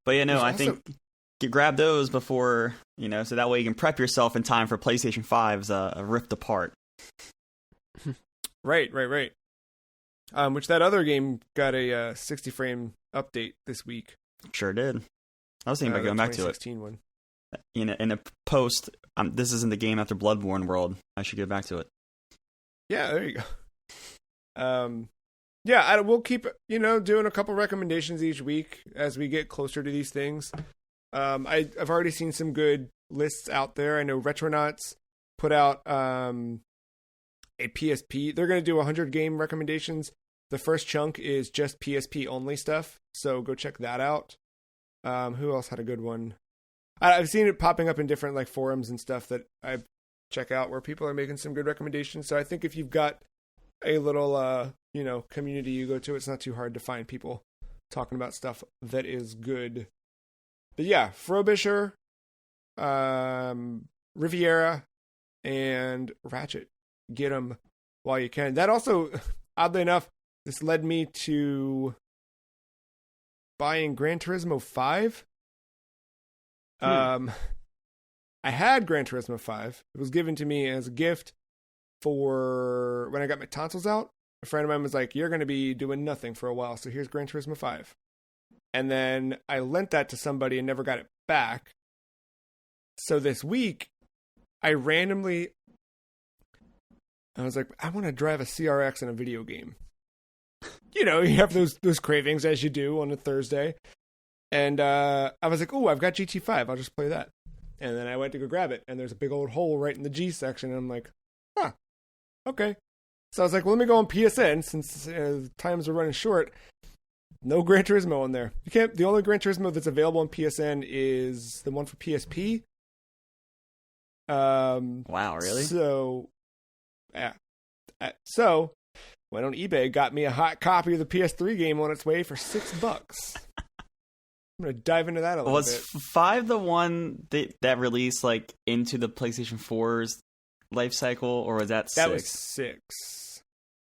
But yeah, no, I also... think you grab those before, so that way you can prep yourself in time for PlayStation 5's Rift Apart. Right. Which that other game got a 60 frame update this week. Sure did. I was thinking about going back to it. One. In a post, this isn't the game after Bloodborne world. I should get back to it. Yeah, there you go. Yeah, we'll keep, doing a couple recommendations each week as we get closer to these things. I've already seen some good lists out there. I know Retronauts put out a PSP. They're going to do 100 game recommendations. The first chunk is just PSP only stuff, so go check that out. Who else had a good one? I've seen it popping up in different like forums and stuff that I check out where people are making some good recommendations. So I think if you've got a little community you go to, it's not too hard to find people talking about stuff that is good. But yeah, Frobisher, Riviera, and Ratchet. Get them while you can. That also, oddly enough, this led me to buying Gran Turismo 5. I had Gran Turismo 5. It was given to me as a gift for when I got my tonsils out. A friend of mine was like, you're going to be doing nothing for a while, so here's Gran Turismo 5. And then I lent that to somebody and never got it back. So this week, I was like, I want to drive a CRX in a video game. You have those cravings as you do on a Thursday. And I was like, oh, I've got GT5. I'll just play that. And then I went to go grab it. And there's a big old hole right in the G section. And I'm like, okay. So I was like, well, let me go on PSN since times are running short. No Gran Turismo on there. The only Gran Turismo that's available on PSN is the one for PSP. Wow, really? So, yeah. So, went on eBay, got me a hot copy of the PS3 game on its way for $6. I'm going to dive into that a little bit. Was 5 the one that released like into the PlayStation 4's life cycle, or was that 6? That was 6.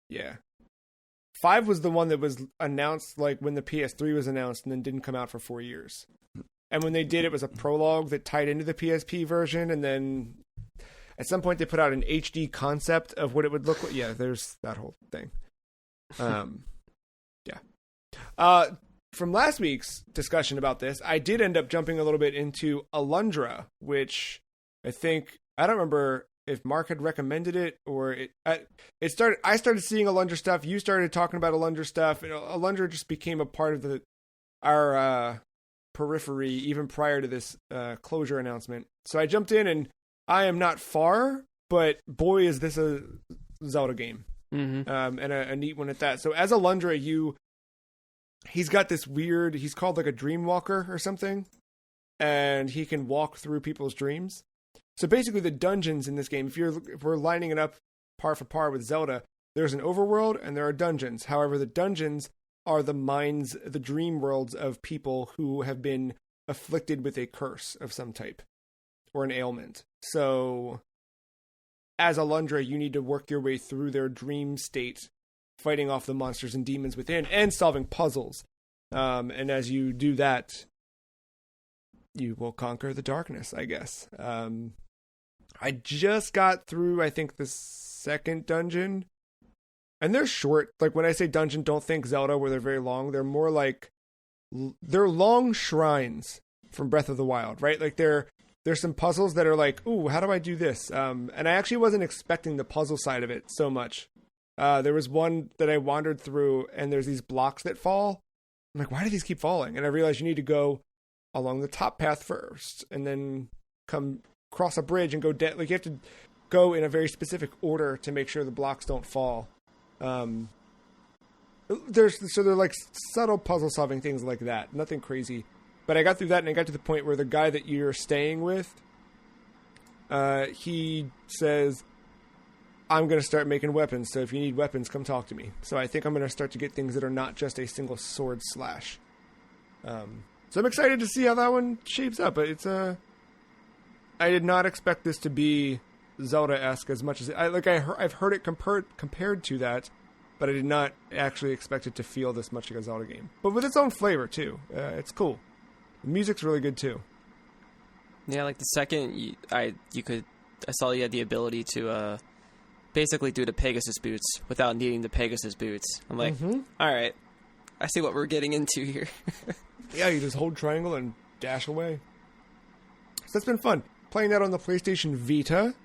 Yeah. 5 was the one that was announced like when the PS3 was announced and then didn't come out for 4 years. And when they did, it was a prologue that tied into the PSP version, and then at some point they put out an HD concept of what it would look like. Yeah, there's that whole thing. Yeah. From last week's discussion about this, I did end up jumping a little bit into Alundra, which I don't remember if Mark had recommended it or I started seeing Alundra stuff. You started talking about Alundra stuff, and Alundra just became a part of our periphery even prior to this closure announcement. So I jumped in, and I am not far, but boy, is this a Zelda game. Mm-hmm. And a neat one at that. So as Alundra, he's got this weird, he's called like a dream walker or something, and he can walk through people's dreams. So basically the dungeons in this game, if we're lining it up par for par with Zelda, there's an overworld and there are dungeons. However, the dungeons are the minds, the dream worlds of people who have been afflicted with a curse of some type or an ailment. So as Alundra, you need to work your way through their dream state, fighting off the monsters and demons within and solving puzzles. And as you do that, you will conquer the darkness, I guess. I just got through, I think, the second dungeon. And they're short. Like, when I say dungeon, don't think Zelda where they're very long. They're more like, they're long shrines from Breath of the Wild, right? Like, there's some puzzles that are like, ooh, how do I do this? And I actually wasn't expecting the puzzle side of it so much. There was one that I wandered through, and there's these blocks that fall. I'm like, why do these keep falling? And I realized you need to go along the top path first, and then come cross a bridge and go down. Like, you have to go in a very specific order to make sure the blocks don't fall. They're like subtle puzzle solving things like that. Nothing crazy. But I got through that, and I got to the point where the guy that you're staying with, he says, I'm going to start making weapons. So if you need weapons, come talk to me. So I think I'm going to start to get things that are not just a single sword slash. So I'm excited to see how that one shapes up. But it's I did not expect this to be Zelda-esque as much as I've heard it compared to that, but I did not actually expect it to feel this much like a Zelda game. But with its own flavor too. It's cool. The music's really good too. Yeah, like the second I saw you had the ability to basically do the Pegasus boots without needing the Pegasus boots. I'm like, all right, I see what we're getting into here. Yeah, you just hold triangle and dash away. So that's been fun. Playing that on the PlayStation Vita,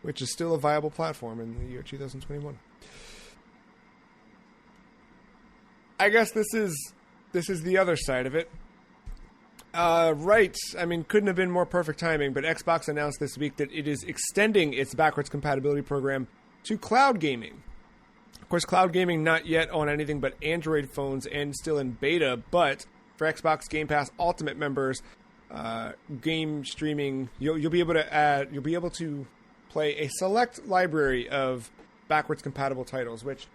which is still a viable platform in the year 2021. I guess this is the other side of it. Right. I mean, couldn't have been more perfect timing, but Xbox announced this week that it is extending its backwards compatibility program to cloud gaming. Of course, cloud gaming not yet on anything but Android phones and still in beta, but for Xbox Game Pass Ultimate members, game streaming, you'll be able to play a select library of backwards compatible titles, which,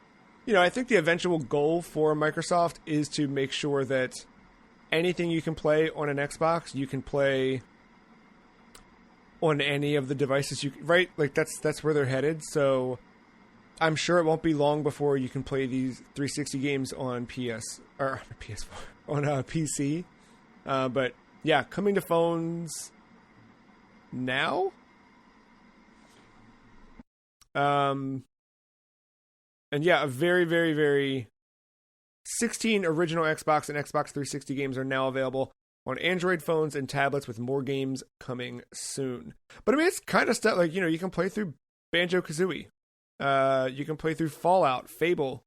I think the eventual goal for Microsoft is to make sure that anything you can play on an Xbox, you can play on any of the devices right? Like that's where they're headed. So I'm sure it won't be long before you can play these 360 games on PS4 on PC. But yeah, coming to phones now. And yeah, a very, very, very 16 original Xbox and Xbox 360 games are now available on Android phones and tablets, with more games coming soon. But I mean, it's kind of stuff like, you can play through Banjo-Kazooie. You can play through Fallout, Fable.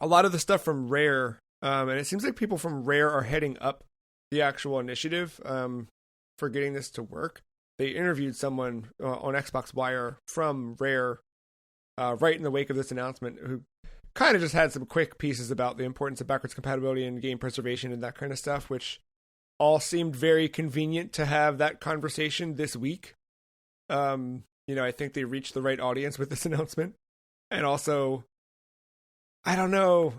A lot of the stuff from Rare. And it seems like people from Rare are heading up the actual initiative for getting this to work. They interviewed someone on Xbox Wire from Rare right in the wake of this announcement, who kind of just had some quick pieces about the importance of backwards compatibility and game preservation and that kind of stuff, which all seemed very convenient to have that conversation this week. I think they reached the right audience with this announcement. And also, I don't know.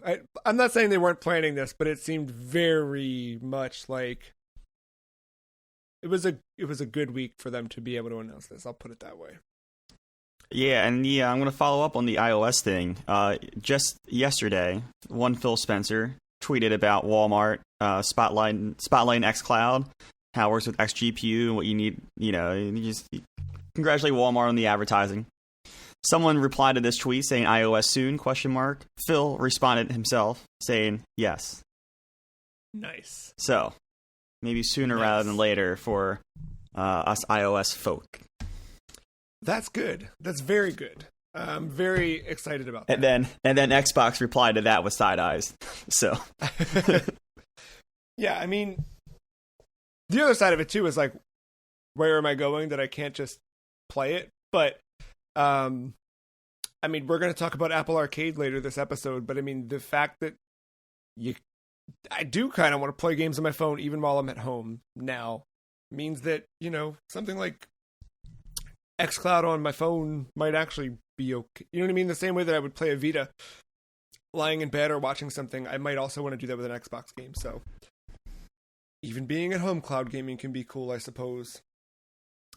I'm not saying they weren't planning this, but it seemed very much like it was a good week for them to be able to announce this. I'll put it that way. Yeah, and I'm going to follow up on the iOS thing. Just yesterday, one Phil Spencer tweeted about Walmart spotlighting xCloud, how it works with XGPU, and what you need. You just congratulate Walmart on the advertising. Someone replied to this tweet saying iOS soon, ? Phil responded himself saying yes. Nice. So, maybe sooner rather than later for us iOS folk. That's good. That's very good. I'm very excited about that. And then Xbox replied to that with side eyes. So, yeah, I mean, the other side of it too is like, where am I going that I can't just play it? But, I mean, we're going to talk about Apple Arcade later this episode, but I mean, the fact that I do kind of want to play games on my phone even while I'm at home now means that, something like xCloud on my phone might actually be okay. You know what I mean? The same way that I would play a Vita lying in bed or watching something, I might also want to do that with an Xbox game. So even being at home, cloud gaming can be cool, I suppose.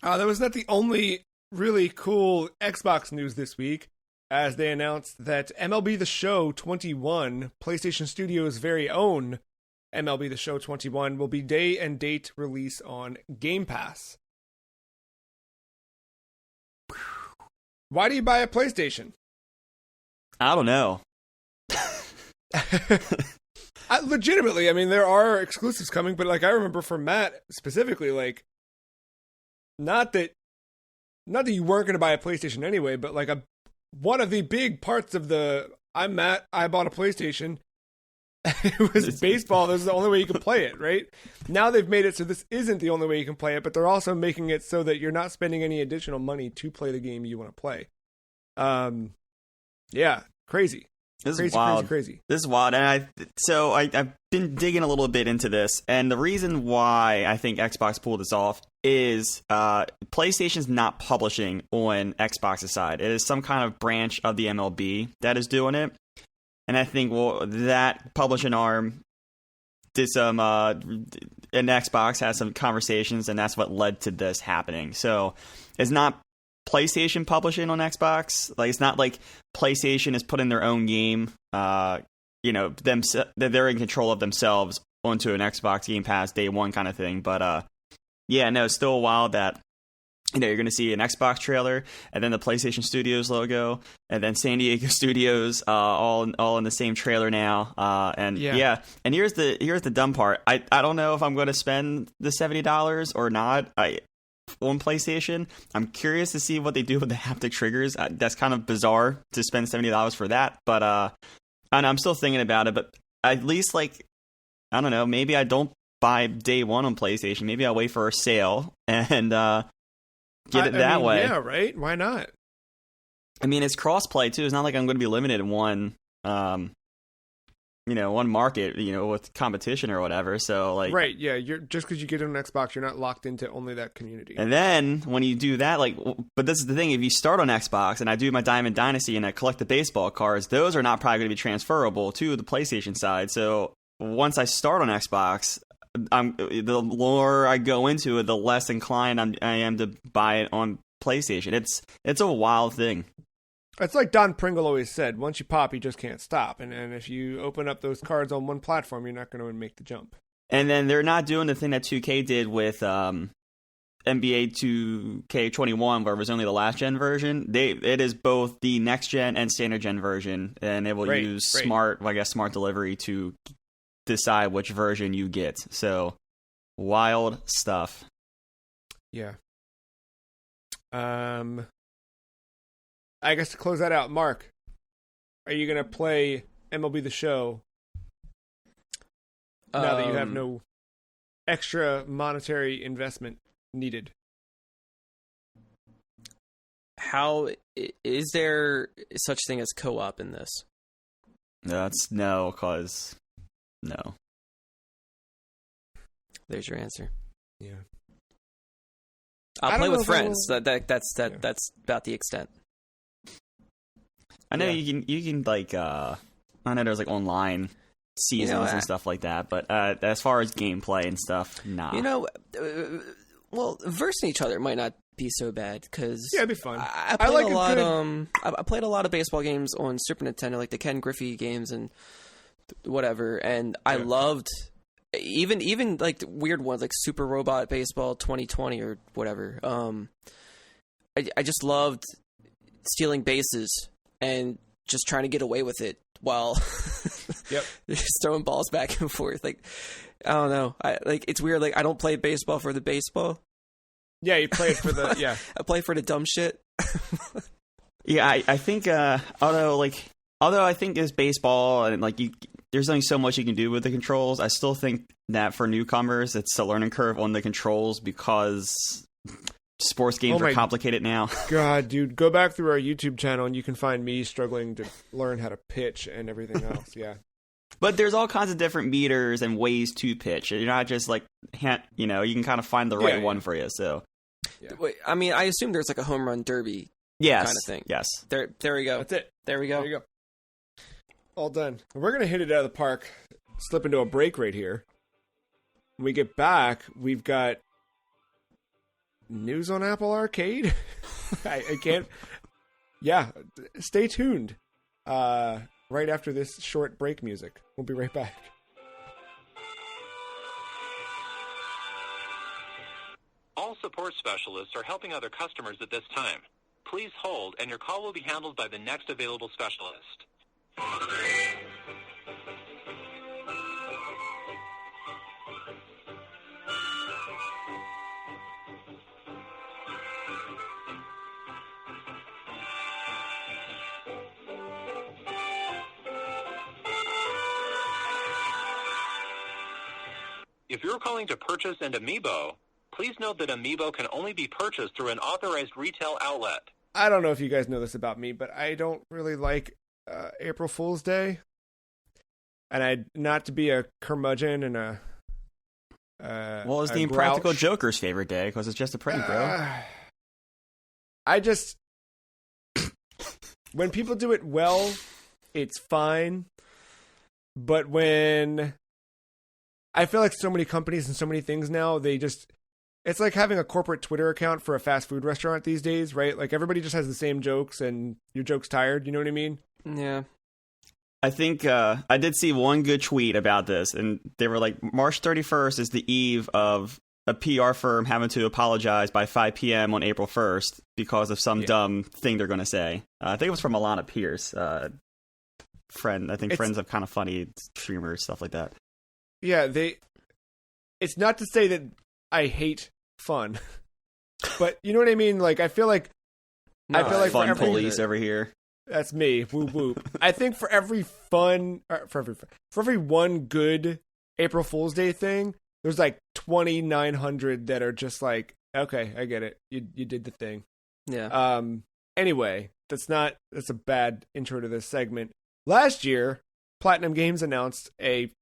That was not the only really cool Xbox news this week, as they announced that MLB The Show 21, PlayStation Studios' very own MLB The Show 21, will be day and date release on Game Pass. Why do you buy a PlayStation? I don't know. Legitimately, I mean, there are exclusives coming, but like I remember for Matt specifically, like not that you weren't going to buy a PlayStation anyway, but like one of the big parts of I'm Matt, I bought a PlayStation. It was baseball. This is the only way you can play it, right? Now they've made it so this isn't the only way you can play it, but they're also making it so that you're not spending any additional money to play the game you want to play. Yeah, crazy. This Crazy, is wild. crazy. This is wild, and I've been digging a little bit into this, and the reason why I think Xbox pulled this off is PlayStation's not publishing on Xbox's side. It is some kind of branch of the MLB that is doing it, and I think that publishing arm did some, and Xbox has some conversations, and that's what led to this happening. So it's not PlayStation publishing on Xbox. Like, it's not like PlayStation is putting their own game, that they're in control of themselves onto an Xbox Game Pass day one kind of thing. But it's still wild that you're going to see an Xbox trailer and then the PlayStation Studios logo and then San Diego Studios all in the same trailer now. And here's the dumb part. I don't know if I'm going to spend the $70 or not. On PlayStation, I'm curious to see what they do with the haptic triggers. That's kind of bizarre to spend $70 for that, but I'm still thinking about it. But at least, like, I don't know, maybe I don't buy day one on PlayStation. Maybe I'll wait for a sale and get it that way. Yeah, right? Why not? I mean, it's crossplay too. It's not like I'm going to be limited in one market, with competition or whatever. So, like, right, yeah, you're just because you get it on Xbox, you're not locked into only that community. And then when you do that, but this is the thing: if you start on Xbox and I do my Diamond Dynasty and I collect the baseball cards, those are not probably going to be transferable to the PlayStation side. So once I start on Xbox, the more I go into it, the less inclined I am to buy it on PlayStation. It's a wild thing. It's like Don Pringle always said, once you pop, you just can't stop. And if you open up those cards on one platform, you're not going to make the jump. And then they're not doing the thing that 2K did with NBA 2K21, where it was only the last-gen version. It is both the next-gen and standard-gen version, and it will use smart delivery to decide which version you get. So, wild stuff. Yeah. I guess to close that out, Mark, are you going to play MLB The Show now that you have no extra monetary investment needed? How is there such thing as co-op in this? That's no, because no. There's your answer. Yeah. I'll play with friends. That's about the extent. I know you can like I know there's like online seasons and stuff like that, but as far as gameplay and stuff, nah. Versing each other might not be so bad because it'd be fun. I played a lot. I played a lot of baseball games on Super Nintendo, like the Ken Griffey games and whatever, and I loved even like the weird ones like Super Robot Baseball 2020 or whatever. I just loved stealing bases and just trying to get away with it while just throwing balls back and forth. Like, I don't know. It's weird. Like, I don't play baseball for the baseball. Yeah, you play it for the I play for the dumb shit. Yeah, I think although I think it's baseball and like there's only so much you can do with the controls. I still think that for newcomers, it's a learning curve on the controls because sports games are complicated now. God, dude, go back through our YouTube channel and you can find me struggling to learn how to pitch and everything else. Yeah. But there's all kinds of different meters and ways to pitch. You're not just like, you can kind of find the right one for you. So, wait, I mean, I assume there's like a home run derby kind of thing. Yes. There we go. That's it. There we go. There you go. All done. We're going to hit it out of the park, slip into a break right here. When we get back, we've got news on Apple Arcade. I can't. Yeah, stay tuned. Right after this short break music. We'll be right back. All support specialists are helping other customers at this time. Please hold, and your call will be handled by the next available specialist. If you're calling to purchase an Amiibo, please note that Amiibo can only be purchased through an authorized retail outlet. I don't know if you guys know this about me, but I don't really like April Fool's Day, and I not to be a curmudgeon and a well, it's the Impractical Joker's favorite day because it's just a prank, bro. I just when people do it well, it's fine, but when I feel like so many companies and so many things now, it's like having a corporate Twitter account for a fast food restaurant these days, right? Like everybody just has the same jokes and your joke's tired. You know what I mean? Yeah. I think I did see one good tweet about this, and they were like, March 31st is the eve of a PR firm having to apologize by 5 p.m. on April 1st because of some dumb thing they're going to say. I think it was from Alana Pierce, friend. I think friends of kind of funny streamers, stuff like that. Yeah, it's not to say that I hate fun, but you know what I mean? Like, I feel like fun for every police over here. That's me. Whoop whoop. I think for every one good April Fool's Day thing, there's like 2,900 that are just like, okay, I get it. You did the thing. Yeah. Anyway, that's a bad intro to this segment. Last year, Platinum Games announced a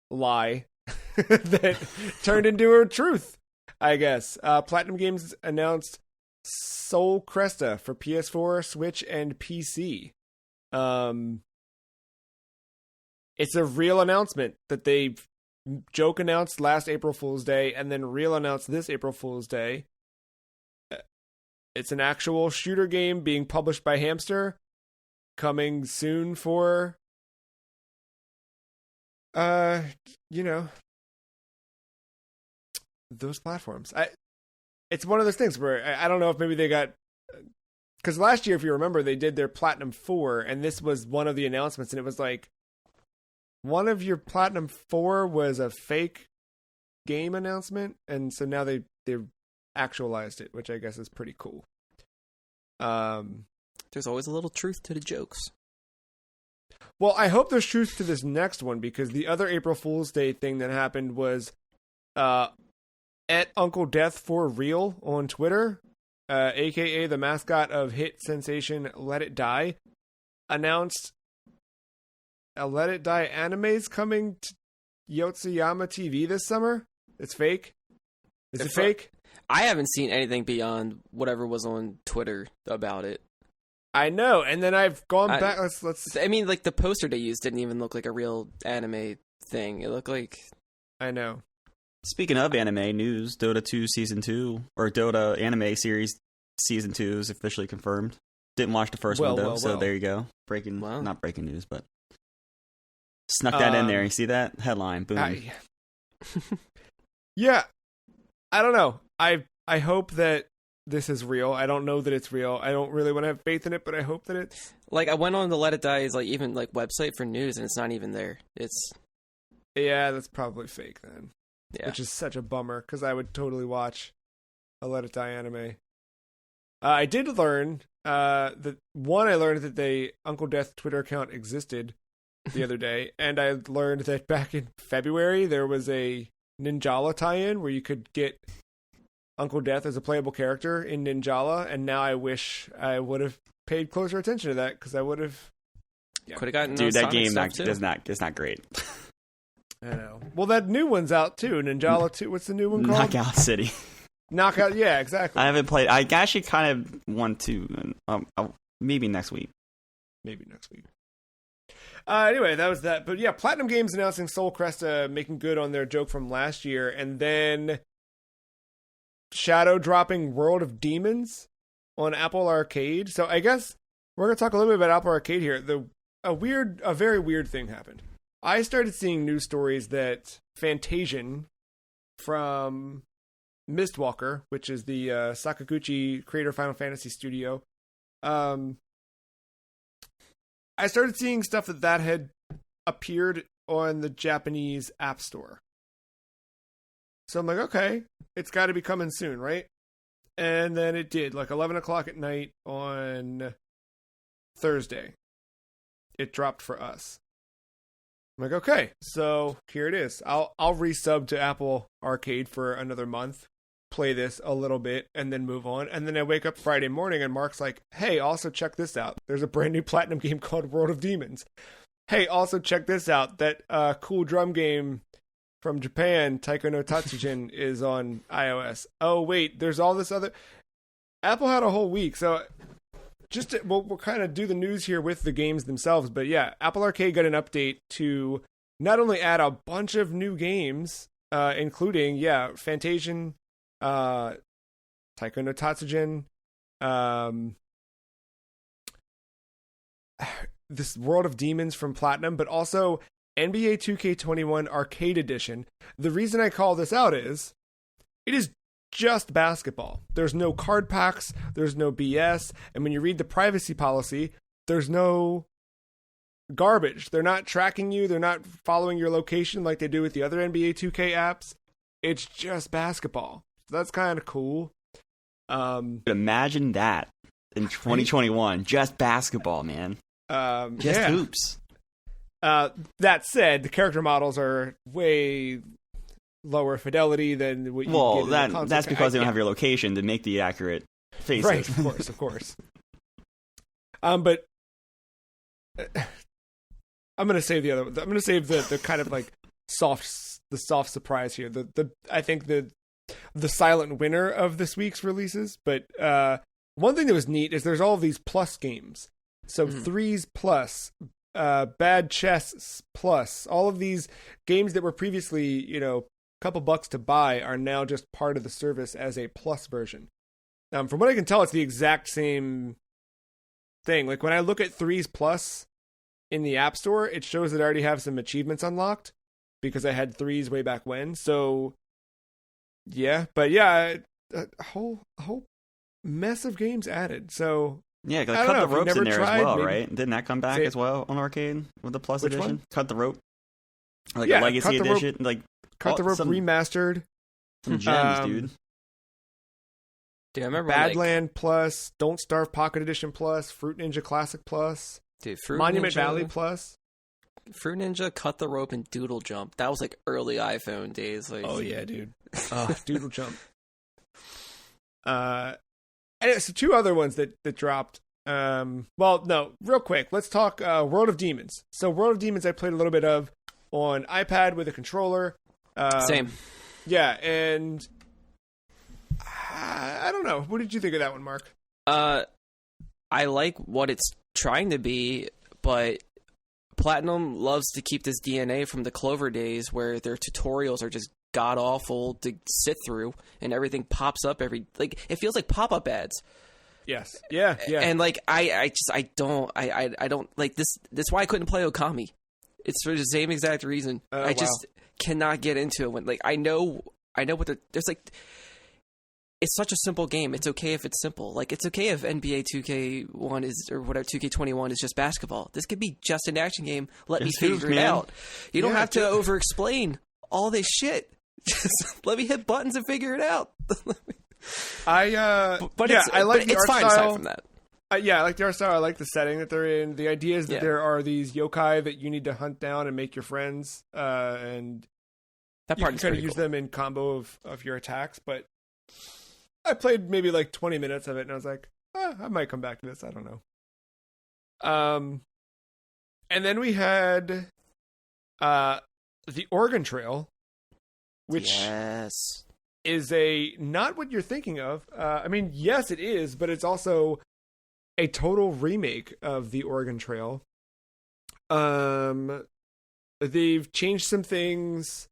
lie that turned into a truth, I guess. Platinum Games announced Soul Cresta for PS4, Switch, and PC. It's a real announcement that they joke announced last April Fool's Day and then real announced this April Fool's Day. It's an actual shooter game being published by Hamster, coming soon for those platforms. It's one of those things where I don't know if maybe they got, because last year, if you remember, they did their Platinum 4, and this was one of the announcements, and it was like, one of your Platinum 4 was a fake game announcement, and so now they actualized it, which I guess is pretty cool. There's always a little truth to the jokes. Well, I hope there's truth to this next one, because the other April Fool's Day thing that happened was at Uncle Death for Real on Twitter, aka the mascot of hit sensation Let It Die, announced a Let It Die anime's coming to Yotsuyama TV this summer. It's fake. Is it fake? I haven't seen anything beyond whatever was on Twitter about it. I know, and then I've gone back. Let's. I mean, like the poster they used didn't even look like a real anime thing. It looked like. I know. Speaking of anime news, Dota 2 Season 2, or Dota Anime Series Season 2 is officially confirmed. Didn't watch the first one, though, so there you go. Not breaking news, but snuck that in there. You see that? Headline, boom. Yeah. I don't know. I hope that this is real. I don't know that it's real. I don't really want to have faith in it, but I hope that it's... Like, I went on the Let It Die's, like, even, like, website for news, and it's not even there. It's... Yeah, that's probably fake, then. Yeah. Which is such a bummer, because I would totally watch a Let It Die anime. I did learn I learned that the Uncle Death Twitter account existed the other day, and I learned that back in February there was a Ninjala tie-in where you could get Uncle Death as a playable character in Ninjala, and now I wish I would have paid closer attention to that, because I would have... Yeah. Could have gotten Dude, that game is not great. I know. Well, that new one's out too. Ninjala 2. What's the new one called? Knockout City. Knockout. Yeah, exactly. I haven't played. I actually kind of want to. Maybe next week. Anyway, that was that. But yeah, Platinum Games announcing Soul Cresta making good on their joke from last year, and then shadow dropping World of Demons on Apple Arcade. So I guess we're gonna talk a little bit about Apple Arcade here. A very weird thing happened. I started seeing news stories that Fantasian from Mistwalker, which is the Sakaguchi creator Final Fantasy studio, I started seeing stuff that had appeared on the Japanese App Store. So I'm like, okay, it's got to be coming soon, right? And then it did, like 11 o'clock at night on Thursday. It dropped for us. I'm like, okay, so here it is. I'll resub to Apple Arcade for another month play this a little bit and then move on. And then I wake up Friday morning and Mark's like, hey, also check this out. There's a brand new Platinum game called World of Demons. Hey, also check this out. That cool drum game from Japan, Taiko no Tatsujin, is on iOS. Oh, wait, there's all this other... Apple had a whole week, so we'll kind of do the news here with the games themselves. But yeah, Apple Arcade got an update to not only add a bunch of new games, including, Fantasian, Taiko no Tatsujin, this World of Demons from Platinum, but also NBA 2K21 Arcade Edition. The reason I call this out is it is just basketball. There's no card packs, there's no BS, and when you read the privacy policy, there's no garbage. They're not tracking you, they're not following your location like they do with the other NBA 2K apps. It's just basketball. So that's kind of cool. Imagine that in 2021, just basketball, man. Just hoops. That said, the character models are way lower fidelity than what you get in the that's because they don't have your location to make the accurate faces. Right, of course. But I'm gonna save the other. I'm gonna save the kind of like soft surprise here. I think the silent winner of this week's releases. But one thing that was neat is there's all of these plus games. So Threes Plus, Bad Chess Plus, all of these games that were previously, a couple bucks to buy are now just part of the service as a plus version. From what I can tell, it's the exact same thing. Like when I look at Threes Plus in the App Store, it shows that I already have some achievements unlocked because I had Threes way back when. So yeah, but yeah, a whole mess of games added. So yeah, like Cut the Rope's in there as well, maybe... right? Didn't that come back as well on Arcade with the Plus Which edition? One? Cut the Rope, like a Legacy edition, Cut the Rope remastered. Some gems, dude. Dude, I remember Badland Plus, Don't Starve Pocket Edition Plus, Fruit Ninja Classic Plus, Monument Valley Plus. Fruit Ninja, Cut the Rope, and Doodle Jump. That was like early iPhone days. Like, oh yeah, dude. Doodle Jump. And so two other ones that dropped. Well, no, real quick. Let's talk World of Demons. So World of Demons I played a little bit of on iPad with a controller. Same. Yeah, and I don't know. What did you think of that one, Mark? I like what it's trying to be, but Platinum loves to keep this DNA from the Clover days where their tutorials are just god awful to sit through and everything pops up it feels like pop-up ads. Yes. Yeah. And like I don't like this. That's why I couldn't play Okami. It's for the same exact reason. I just cannot get into it when I know what there's like. It's such a simple game. It's okay if it's simple. Like it's okay if NBA 2K1 is or whatever 2K21 is just basketball. This could be just an action game. Let me figure it out. You don't have to over-explain all this shit. Just let me hit buttons and figure it out. I like the art fine style. Aside from that. I like the art style. I like the setting that they're in. The idea is that there are these yokai that you need to hunt down and make your friends, and that part you can kind of use them in combo of your attacks. But I played maybe like 20 minutes of it, and I was like, I might come back to this. I don't know. And then we had the Oregon Trail, which is not what you're thinking of. I mean, yes, it is, but it's also a total remake of the Oregon Trail. They've changed some things.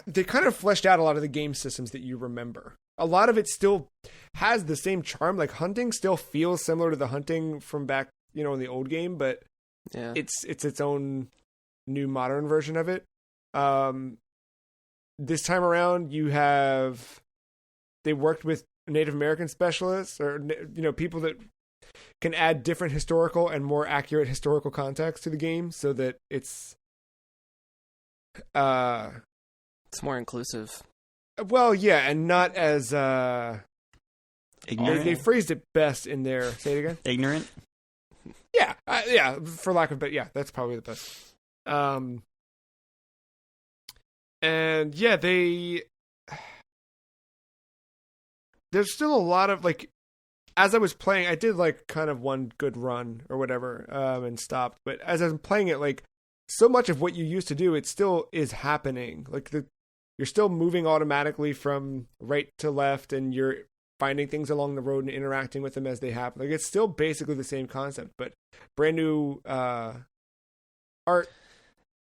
They kind of fleshed out a lot of the game systems that you remember. A lot of it still has the same charm. Like hunting still feels similar to the hunting from back, in the old game, but it's its own new modern version of it. This time around, they worked with Native American specialists or, people that can add different historical and more accurate historical context to the game so that it's more inclusive. Well, yeah, and not as ignorant. They phrased it best in there. Say it again. Ignorant. Yeah, for lack of, but yeah, that's probably the best. And yeah, there's still a lot of like, as I was playing, I did like kind of one good run or whatever, and stopped. But as I'm playing it, like so much of what you used to do, it still is happening. Like you're still moving automatically from right to left, and you're finding things along the road and interacting with them as they happen. Like it's still basically the same concept, but brand new art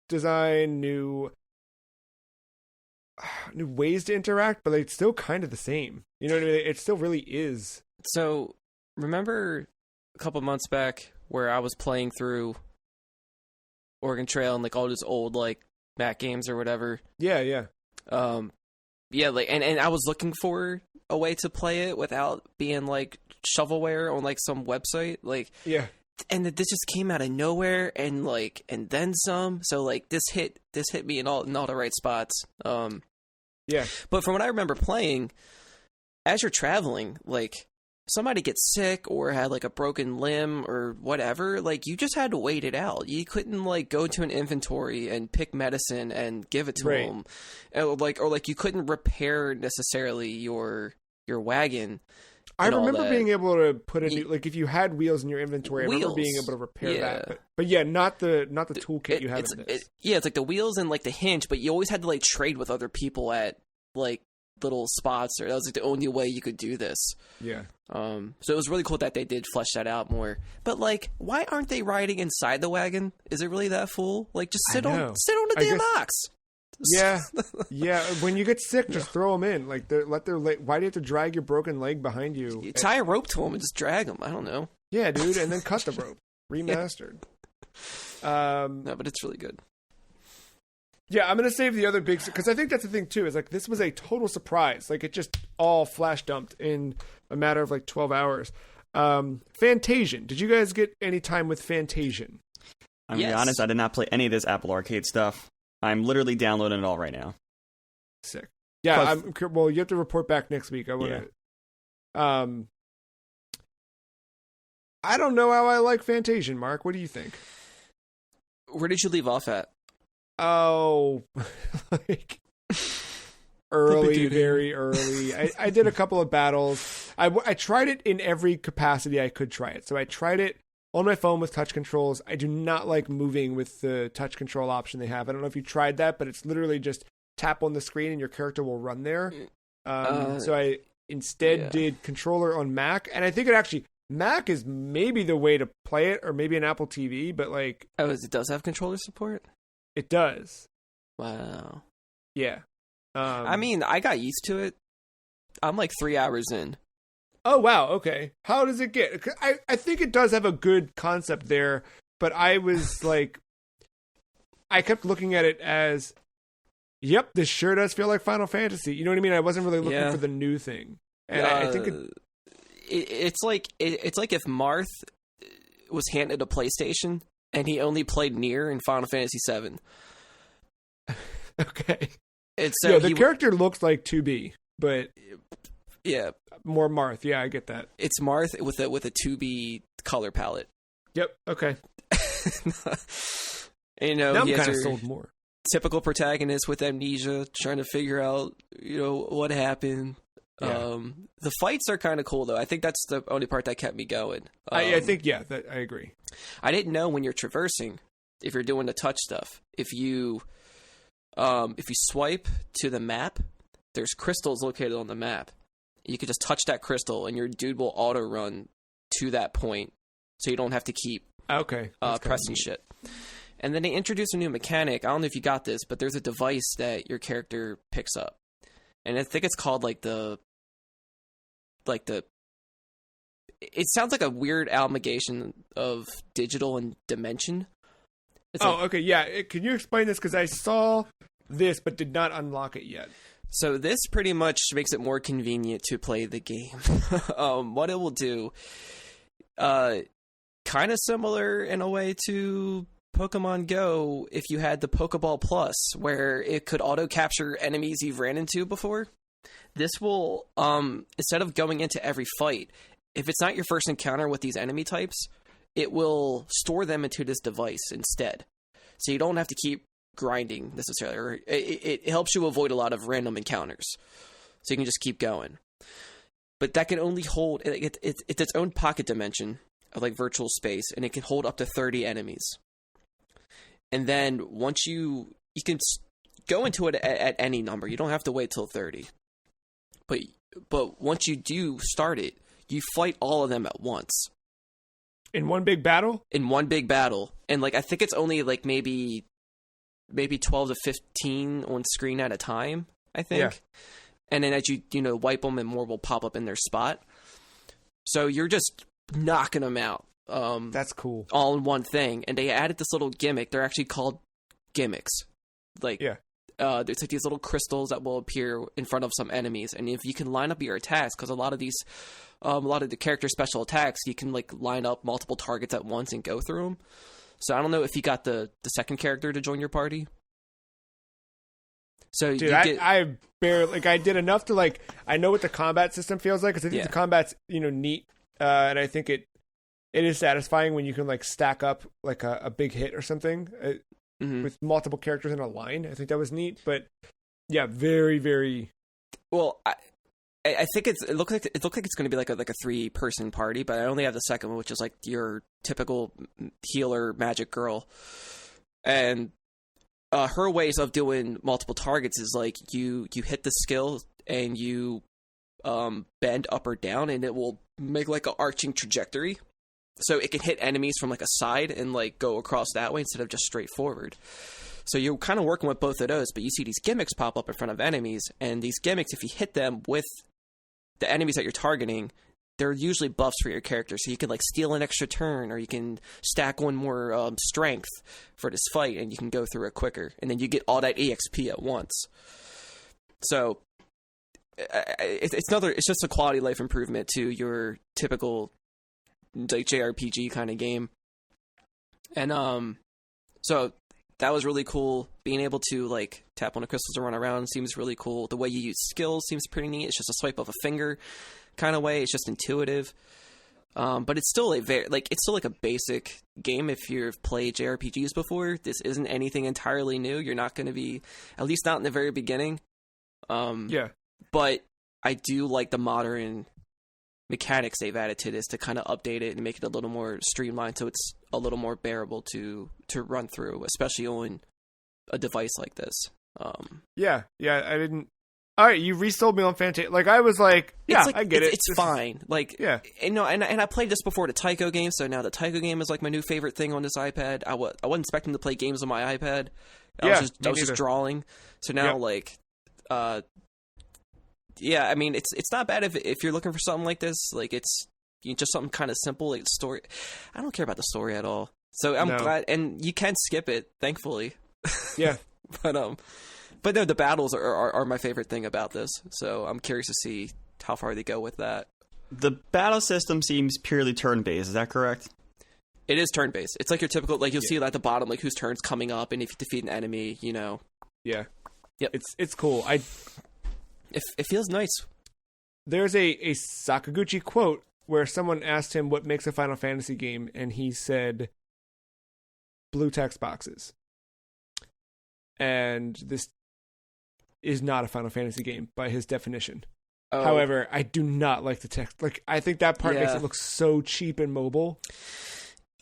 design, new ways to interact, but it's still kind of the same. You know what I mean? It still really is. So, remember a couple months back where I was playing through Oregon Trail and like all those old like Mac games or whatever? Yeah. Yeah, like and I was looking for a way to play it without being like shovelware on like some website. Like yeah. And this just came out of nowhere, and then some. So like this hit me in all the right spots. Yeah. But from what I remember playing, as you're traveling, like somebody gets sick or had like a broken limb or whatever, like you just had to wait it out. You couldn't like go to an inventory and pick medicine and give it to them, or like you couldn't repair necessarily your wagon. I remember being able to put in like if you had wheels in your inventory, I remember being able to repair that. But yeah, not the toolkit you have in this. It's like the wheels and like the hinge, but you always had to like trade with other people at like little spots, or that was like the only way you could do this. Yeah. So it was really cool that they did flesh that out more. But like, why aren't they riding inside the wagon? Is it really that full? Like, just sit on the damn box. Yeah. When you get sick, just throw them in. Like, let their leg. Why do you have to drag your broken leg behind you? You tie a rope to them and just drag them. I don't know. Yeah, dude, and then cut the rope. Remastered. No, but it's really good. Yeah, I'm gonna save the other big because I think that's the thing too. Is like this was a total surprise. Like it just all flash dumped in a matter of like 12 hours. Fantasian. Did you guys get any time with Fantasian? I'm gonna be honest. I did not play any of this Apple Arcade stuff. I'm literally downloading it all right now. Sick. Yeah. Well, you have to report back next week. I want to. Yeah. I don't know how I like Fantasian. Mark, what do you think? Where did you leave off at? Oh, like early, very early. I did a couple of battles. I tried it in every capacity I could try it. So I tried it on my phone with touch controls. I do not like moving with the touch control option they have. I don't know if you tried that, but it's literally just tap on the screen and your character will run there. So I instead did controller on Mac, and I think Mac is maybe the way to play it, or maybe an Apple TV, but like... Oh, it does have controller support? It does. Wow. Yeah. I mean, I got used to it. I'm like 3 hours in. Oh, wow. Okay. How does it get? I think it does have a good concept there, but I was like... I kept looking at it as, yep, this sure does feel like Final Fantasy. You know what I mean? I wasn't really looking for the new thing. And I think it's like if Marth was handed a PlayStation and he only played Nier in Final Fantasy VII. Okay. So the character looks like 2B, but more Marth. Yeah, I get that. It's Marth with a 2B color palette. Yep. Okay. You know, now I'm kind of sold more. Typical protagonist with amnesia, trying to figure out, what happened. Yeah. The fights are kind of cool, though. I think that's the only part that kept me going. I think, I agree. I didn't know when you're traversing, if you're doing the touch stuff, if you swipe to the map, there's crystals located on the map. You could just touch that crystal, and your dude will auto run to that point, so you don't have to keep pressing shit. And then they introduced a new mechanic. I don't know if you got this, but there's a device that your character picks up. And I think it's called it sounds like a weird amalgamation of digital and dimension. Okay. Yeah. Can you explain this? Because I saw this, but did not unlock it yet. So this pretty much makes it more convenient to play the game. What it will do, kind of similar in a way to Pokemon Go, if you had the Pokeball Plus, where it could auto-capture enemies you've ran into before. This will, instead of going into every fight, if it's not your first encounter with these enemy types, it will store them into this device instead. So you don't have to keep grinding necessarily. Or it helps you avoid a lot of random encounters. So you can just keep going. but that can only hold it's its own pocket dimension of like virtual space, and it can hold up to 30 enemies. And then once you can go into it at any number. You don't have to wait till 30. But once you do start it, you fight all of them at once. In one big battle? In one big battle. And like I think it's only like maybe 12 to 15 on screen at a time, I think. Yeah. And then as you wipe them, and more will pop up in their spot. So you're just knocking them out. That's cool. All in one thing. And they added this little gimmick. They're actually called gimmicks. Like, yeah. There's like these little crystals that will appear in front of some enemies. And if you can line up your attacks, because a lot of the character special attacks, you can like line up multiple targets at once and go through them. So I don't know if you got the second character to join your party. So dude, I barely, like, I did enough to, like, I know what the combat system feels like, because I think the combat's, neat, and I think it is satisfying when you can, like, stack up, like, a big hit or something with multiple characters in a line. I think that was neat, but, yeah, very, very... Well, I think it looks like it's going to be like a 3-person party, but I only have the second one, which is, like, your typical healer magic girl, and... her ways of doing multiple targets is like you hit the skill and you bend up or down, and it will make like an arching trajectory, so it can hit enemies from like a side and like go across that way instead of just straight forward. So you're kind of working with both of those, but you see these gimmicks pop up in front of enemies, and these gimmicks, if you hit them with the enemies that you're targeting, they're usually buffs for your character, so you can like steal an extra turn, or you can stack one more strength for this fight, and you can go through it quicker, and then you get all that EXP at once. So it's just a quality life improvement to your typical like JRPG kind of game, and so that was really cool. Being able to like tap on the crystals and run around seems really cool. The way you use skills seems pretty neat. It's just a swipe of a finger kind of way. It's just intuitive, but it's still it's still like a basic game. If you've played JRPGs before, this isn't anything entirely new. You're not going to be, at least not in the very beginning. But I do like the modern mechanics they've added to this to kind of update it and make it a little more streamlined, so it's a little more bearable to run through, especially on a device like this. I didn't. All right, you resold me on Fantasy. Like, I was like, yeah, I get it. It's fine. Like, yeah. And I played this before the Tycho game, so now the Tycho game is like my new favorite thing on this iPad. I wasn't expecting to play games on my iPad. I was just drawing. So now, I mean, it's not bad if you're looking for something like this. Like, it's just something kind of simple, like story. I don't care about the story at all. So I'm glad, and you can skip it, thankfully. Yeah. But no, the battles are my favorite thing about this, so I'm curious to see how far they go with that. The battle system seems purely turn-based, is that correct? It is turn-based. It's like your typical, like, you'll see at the bottom, like, whose turn's coming up, and if you defeat an enemy, Yeah. Yep. It's cool. It feels nice. There's a Sakaguchi quote where someone asked him what makes a Final Fantasy game, and he said, blue text boxes. And this is not a Final Fantasy game by his definition. Oh. However, I do not like the text. Like, I think that part makes it look so cheap and mobile.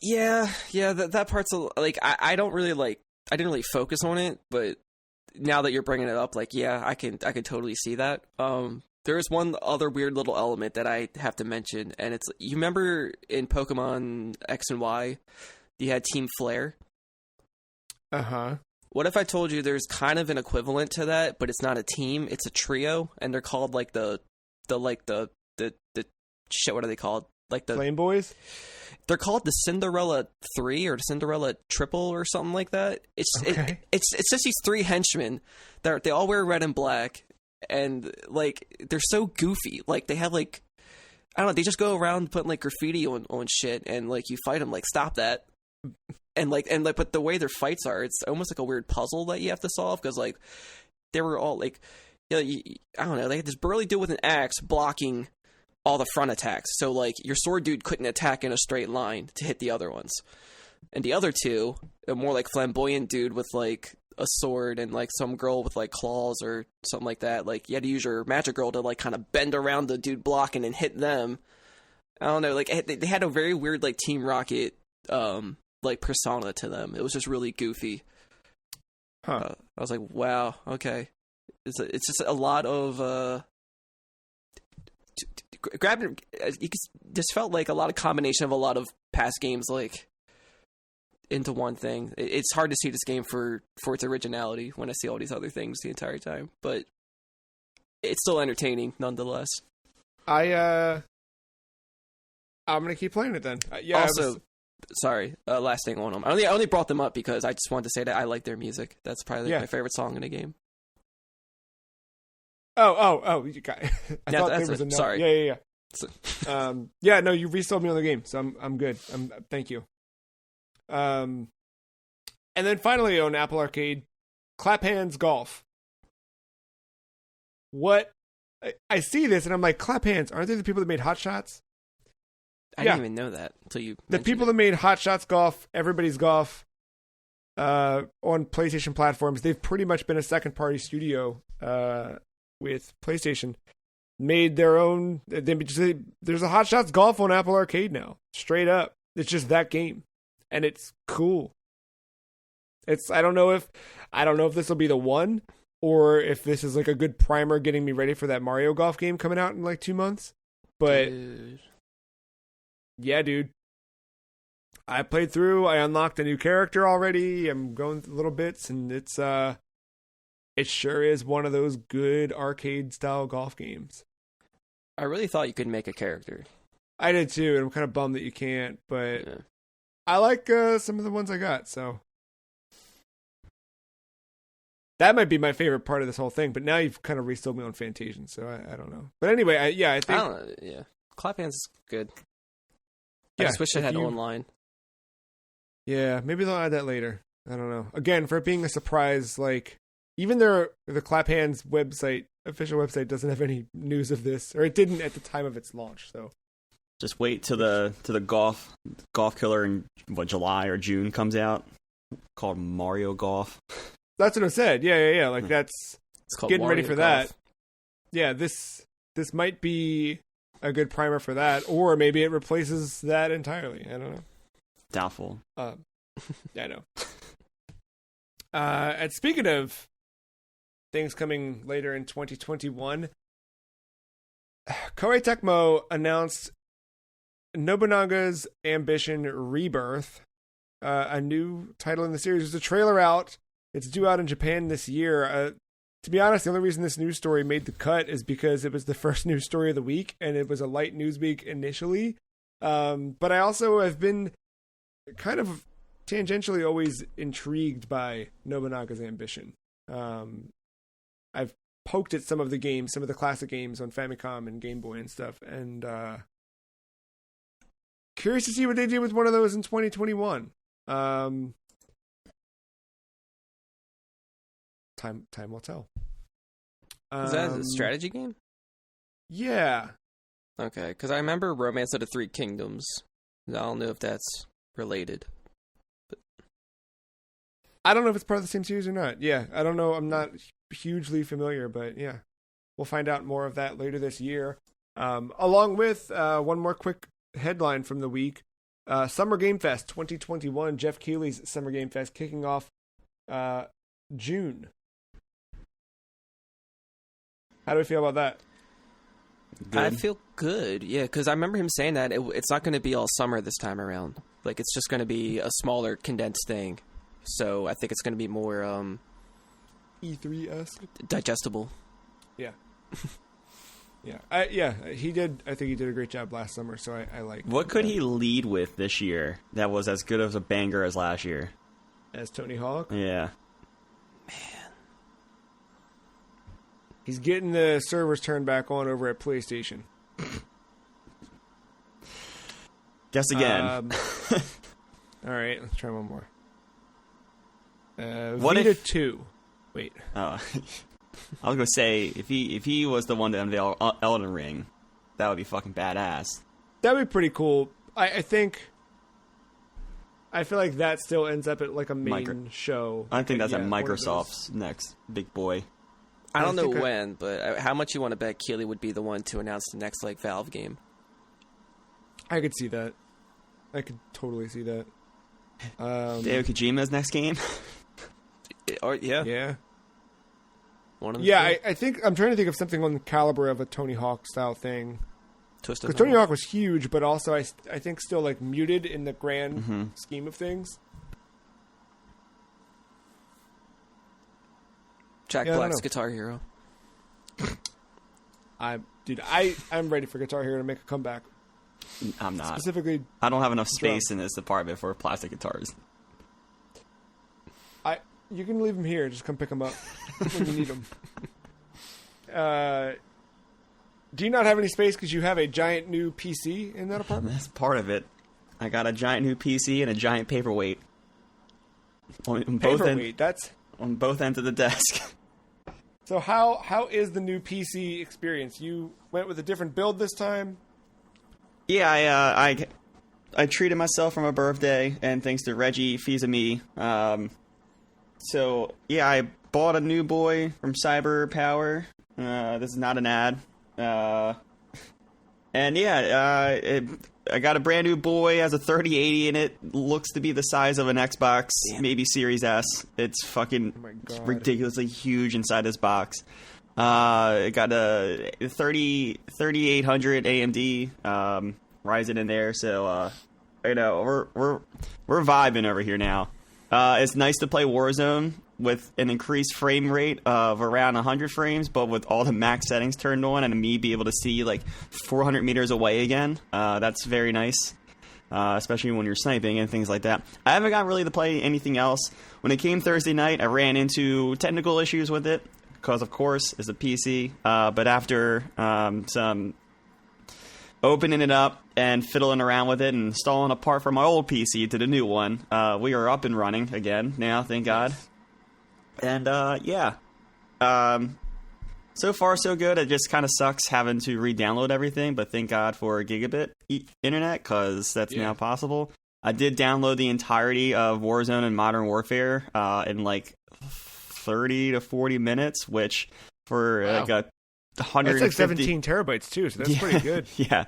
Yeah, that part's like I didn't really focus on it, but now that you're bringing it up, like, yeah, I can totally see that. There is one other weird little element that I have to mention, and it's, you remember in Pokemon X and Y, you had Team Flare? Uh-huh. What if I told you there's kind of an equivalent to that, but it's not a team, it's a trio, and they're called like the shit, what are they called? Like the Flame Boys? They're called the Cinderella 3 or the Cinderella Triple or something like that. It's just these 3 henchmen. They all wear red and black, and like they're so goofy. Like, they have like, I don't know, they just go around putting like graffiti on shit, and like you fight them, like, stop that. But the way their fights are, it's almost like a weird puzzle that you have to solve, because like they were all like, I don't know, they had this burly dude with an axe blocking all the front attacks, so like your sword dude couldn't attack in a straight line to hit the other ones, and the other two, a more like flamboyant dude with like a sword and like some girl with like claws or something like that. Like you had to use your magic girl to like kind of bend around the dude blocking and hit them. I don't know, like they had a very weird like Team Rocket like persona to them. It was just really goofy. I was like, wow, okay. It's just a lot of grabbing. You just felt like a lot of combination of a lot of past games like into one thing. It's hard to see this game for its originality when I see all these other things the entire time, but it's still entertaining nonetheless. I'm gonna keep playing it then. Yeah. Also, sorry, last thing on them. I only brought them up because I just wanted to say that I like their music. That's probably my favorite song in the game. Oh! You got. I thought there was a note. Sorry. Yeah. Yeah. No, you resold me on the game, so I'm good. Thank you. And then finally on Apple Arcade, Clap Hands Golf. What? I see this and I'm like, Clap Hands, aren't they the people that made Hot Shots? I didn't even know that until you the people that made Hot Shots Golf, Everybody's Golf, on PlayStation platforms. They've pretty much been a second party studio with PlayStation. Made their own. There's a Hot Shots Golf on Apple Arcade now. Straight up, it's just that game, and it's cool. I don't know if this will be the one, or if this is like a good primer getting me ready for that Mario Golf game coming out in like 2 months. But yeah, dude. I played through. I unlocked a new character already. I'm going through little bits, and it sure is one of those good arcade style golf games. I really thought you could make a character. I did too, and I'm kind of bummed that you can't. But I like some of the ones I got. So that might be my favorite part of this whole thing. But now you've kind of resold me on Fantasian, so I don't know. But anyway, I think Clap Hands is good. I just wish it had online. Yeah, maybe they'll add that later. I don't know. Again, for it being a surprise, like even the Clap Hands website, official website, doesn't have any news of this, or it didn't at the time of its launch. So just wait till the golf killer in July or June comes out, called Mario Golf. That's what I said. Yeah. Like it's getting Wario ready for Golf. that. Yeah, this might be a good primer for that, or maybe it replaces that entirely. I don't know. Doubtful. Yeah, I know. And speaking of things coming later in 2021, Koei Tecmo announced Nobunaga's Ambition Rebirth, a new title in the series. There's a trailer out. It's due out in Japan this year. To be honest, the only reason this news story made the cut is because it was the first news story of the week, and it was a light news week initially. But I also have been kind of tangentially always intrigued by Nobunaga's Ambition. I've poked at some of the games, some of the classic games on Famicom and Game Boy and stuff, and curious to see what they do with one of those in 2021. Time will tell. Is that a strategy game? Yeah. Okay, because I remember Romance of the Three Kingdoms. I don't know if that's related. But I don't know if it's part of the same series or not. Yeah, I don't know. I'm not hugely familiar, but yeah. We'll find out more of that later this year. Along with one more quick headline from the week. Summer Game Fest 2021. Jeff Keighley's Summer Game Fest kicking off June. How do we feel about that? Good. I feel good, yeah, because I remember him saying that it's not going to be all summer this time around. Like, it's just going to be a smaller, condensed thing. So I think it's going to be more E3-esque? digestible. Yeah. Yeah. He did. I think he did a great job last summer, so I like. What could he lead with this year that was as good of a banger as last year? As Tony Hawk? Yeah. He's getting the servers turned back on over at PlayStation. Guess again. All right, let's try one more. What Vita if 2? Wait. I was gonna say if he was the one to unveil Elden Ring, that would be fucking badass. That'd be pretty cool. I think I feel like that still ends up at like a main show. I think that's at one of Microsoft's next big boy. I don't know think when, but how much you want to bet Keighley would be the one to announce the next like Valve game? I could see that. I could totally see that. Hideo Kojima's next game. Or Yeah. one of them. Yeah, I think I'm trying to think of something on the caliber of a Tony Hawk style thing. Twisted Because Tony Hawk was huge, but also I think still like muted in the grand scheme of things. Jack Yeah, I don't Black's know. Guitar Hero. I'm ready for Guitar Hero to make a comeback. I'm not. Specifically, I don't have enough space in this department for plastic guitars. you can leave them here. Just come pick them up when you need them. Do you not have any space because you have a giant new PC in that apartment? That's part of it. I got a giant new PC and a giant paperweight. On Paperweight. That's on both ends of the desk. so. How is the new PC experience? You went with a different build this time. Yeah, I treated myself for my birthday, and thanks to Reggie Fils-Aimé. So yeah, I bought a new boy from Cyber Power. This is not an ad. And yeah, I got a brand new boy, has a 3080 in it, looks to be the size of an Xbox, maybe Series S. It's fucking my God. ridiculously huge inside this box. It got a 3800 AMD Ryzen in there, so you know we're vibing over here now. It's nice to play Warzone with an increased frame rate of around 100 frames, but with all the max settings turned on and me be able to see like 400 meters away again. That's very nice, especially when you're sniping and things like that. I haven't gotten really to play anything else. When it came Thursday night, I ran into technical issues with it because, of course, it's a PC. But after some opening it up and fiddling around with it and installing a part from my old PC to the new one, we are up and running again now, thank God. And yeah, so far so good. It just kind of sucks having to re-download everything, but thank God for gigabit internet because that's now possible. I did download the entirety of Warzone and Modern Warfare in like 30 to 40 minutes, which for like a 150... That's like 17 terabytes too, so that's pretty good. Yeah.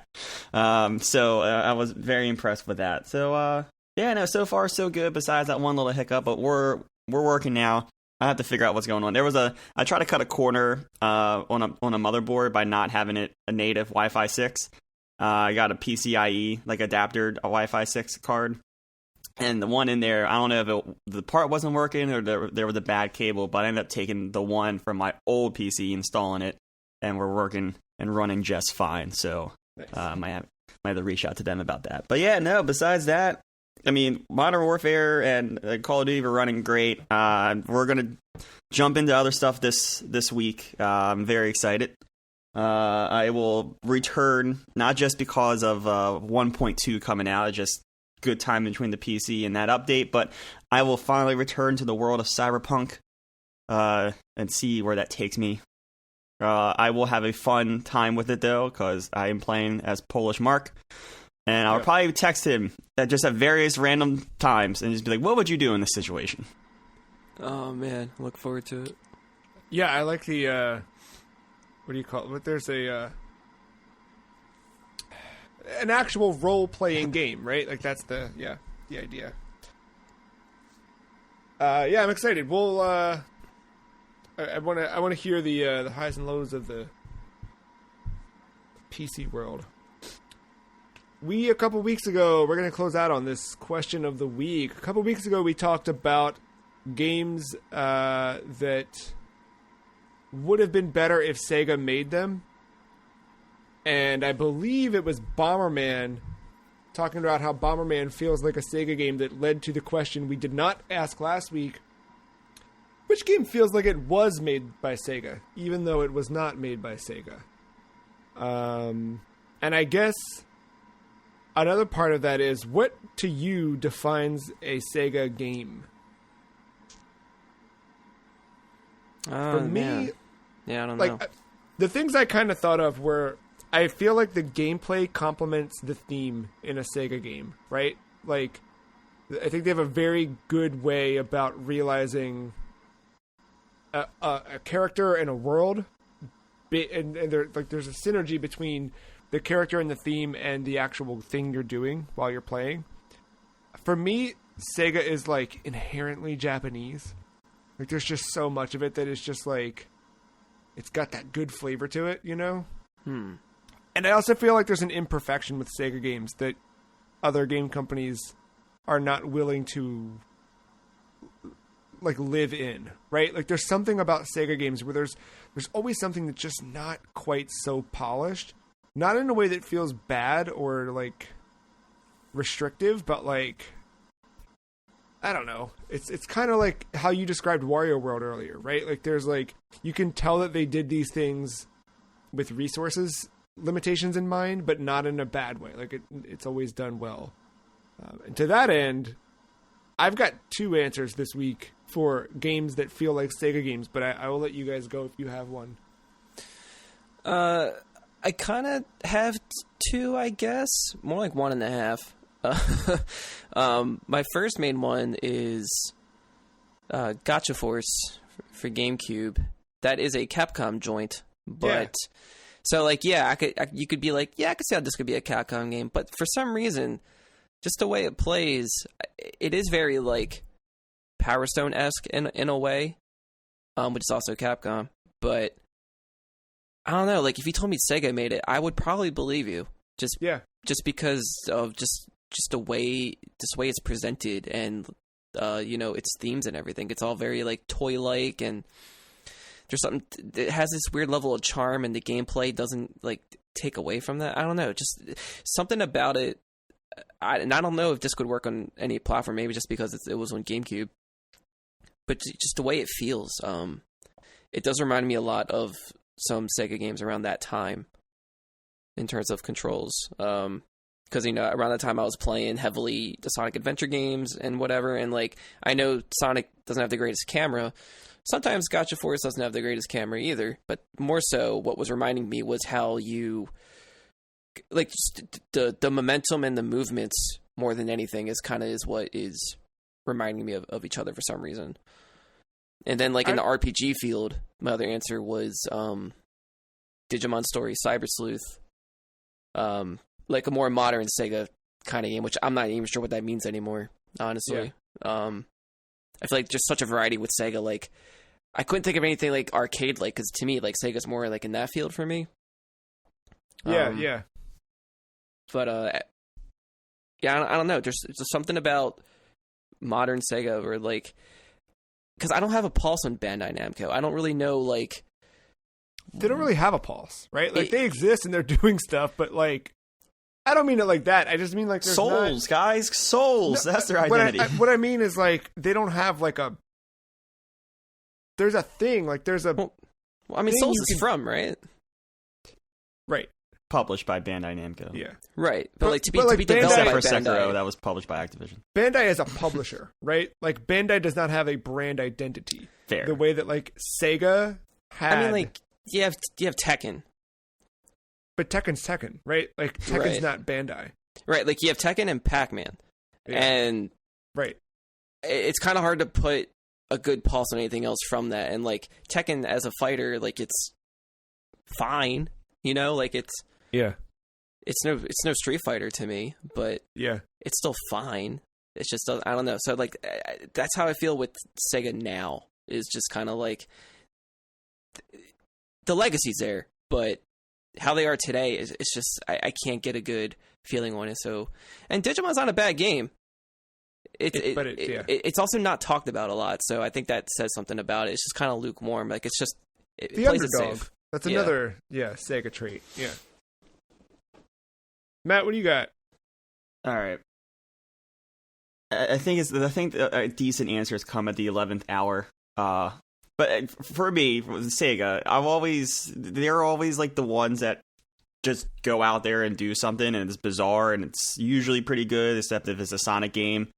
So I was very impressed with that. So yeah, no, so far so good. Besides that one little hiccup, but we're working now. I have to figure out what's going on. I tried to cut a corner on a motherboard by not having it a native Wi-Fi 6. I got a PCIe like adapter, a Wi-Fi 6 card, and the one in there, I don't know if the part wasn't working or there was a bad cable, but I ended up taking the one from my old PC, installing it, and we're working and running just fine. So I might have to reach out to them about that. But yeah, no, besides that, I mean, Modern Warfare and Call of Duty were running great. We're going to jump into other stuff this week. I'm very excited. I will return, not just because of 1.2 coming out, it's just good time between the PC and that update, but I will finally return to the world of Cyberpunk and see where that takes me. I will have a fun time with it, though, because I am playing as Polish Mark. And I'll probably text him at various random times and just be like, what would you do in this situation? Oh man, look forward to it. Yeah, I like the what do you call it? But there's an actual role playing game, right? Like that's the idea. Yeah, I'm excited. We'll I want to hear the highs and lows of the PC world. A couple weeks ago, we're going to close out on this question of the week. A couple weeks ago, we talked about games that would have been better if Sega made them. And I believe it was Bomberman talking about how Bomberman feels like a Sega game that led to the question we did not ask last week. Which game feels like it was made by Sega, even though it was not made by Sega? And I guess another part of that is, what to you defines a Sega game? For me, man. Yeah, I don't like, know. The things I kind of thought of were, I feel like the gameplay complements the theme in a Sega game, right? Like, I think they have a very good way about realizing a character and a world, and there's a synergy between the character and the theme and the actual thing you're doing while you're playing. For me, Sega is like inherently Japanese. Like there's just so much of it that is just like it's got that good flavor to it, you know? And I also feel like there's an imperfection with Sega games that other game companies are not willing to like live in, right? Like there's something about Sega games where there's always something that's just not quite so polished. Not in a way that feels bad or like restrictive, but like I don't know. It's kind of like how you described Wario World earlier, right? Like there's like you can tell that they did these things with resources limitations in mind, but not in a bad way. Like it's always done well. And to that end, I've got 2 answers this week for games that feel like Sega games, but I will let you guys go if you have one. I kind of have 2, I guess. More like 1.5. My first main one is Gotcha Force for GameCube. That is a Capcom joint, but so like you could be like, yeah, I could see how this could be a Capcom game, but for some reason, just the way it plays, it is very like Power Stone-esque in a way, which is also Capcom. But I don't know, like if you told me Sega made it, I would probably believe you. Just because of just the way it's presented and its themes and everything. It's all very like toy-like, and there's something that has this weird level of charm, and the gameplay doesn't like take away from that. I don't know, just something about it. I don't know if this could work on any platform, maybe just because it was on GameCube. But just the way it feels, it does remind me a lot of some Sega games around that time in terms of controls. Because, around that time I was playing heavily the Sonic Adventure games and whatever, and like I know Sonic doesn't have the greatest camera. Sometimes Gotcha Force doesn't have the greatest camera either, but more so what was reminding me was how you... like just the momentum and the movements more than anything is what is reminding me of each other for some reason. And then like in the RPG field, my other answer was Digimon Story Cyber Sleuth, like a more modern Sega kind of game, which I'm not even sure what that means anymore, honestly. I feel like there's such a variety with Sega. Like I couldn't think of anything like arcade like, because to me like Sega's more like in that field for me. But I don't know. There's something about modern Sega where like, because I don't have a pulse on Bandai Namco. I don't really know like they don't really have a pulse, right? Like they exist and they're doing stuff, but like I don't mean it like that. I just mean like there's Souls, guys, Souls. No, that's their identity. What I mean is like they don't have like a. There's a thing like there's a. Well, I mean, Souls is from right. Right. Published by Bandai Namco. Yeah. Right. But like to be developed by Sekiro, Bandai. that was published by Activision. Bandai is a publisher, right? Like Bandai does not have a brand identity. Fair. The way that like Sega had. I mean, like you have Tekken. But Tekken's Tekken, right? Like Tekken's not Bandai. Right. Like you have Tekken and Pac-Man. Yeah. And right. It's kind of hard to put a good pulse on anything else from that. And like Tekken as a fighter, like it's fine, like it's it's no Street Fighter to me, but it's still fine. It's just I don't know. So like that's how I feel with Sega now. Is just kind of like the legacy's there, but how they are today is it's just I can't get a good feeling on it. So, and Digimon's not a bad game. It's also not talked about a lot, so I think that says something about it. It's just kind of lukewarm. Like it's just it the plays underdog. it safe. That's another Sega trait. Yeah. Matt, what do you got? All right. I think a decent answers come at the 11th hour. But for me, with Sega, they're always like the ones that just go out there and do something, and it's bizarre, and it's usually pretty good, except if it's a Sonic game.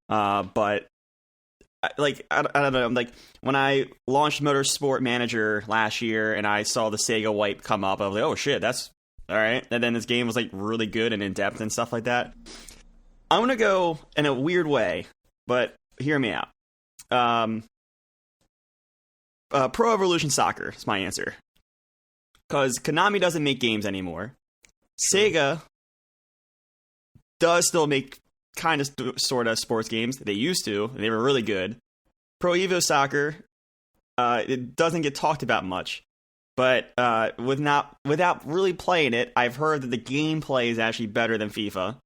But like I don't know, like when I launched Motorsport Manager last year, and I saw the Sega wipe come up, I was like, oh shit, that's all right. And then this game was like really good and in depth and stuff like that. I'm gonna go in a weird way, but hear me out. Pro Evolution Soccer is my answer. Because Konami doesn't make games anymore. Sega does still make kind of sort of sports games. They used to. They were really good. Pro Evo Soccer, it doesn't get talked about much. But without really playing it, I've heard that the gameplay is actually better than FIFA.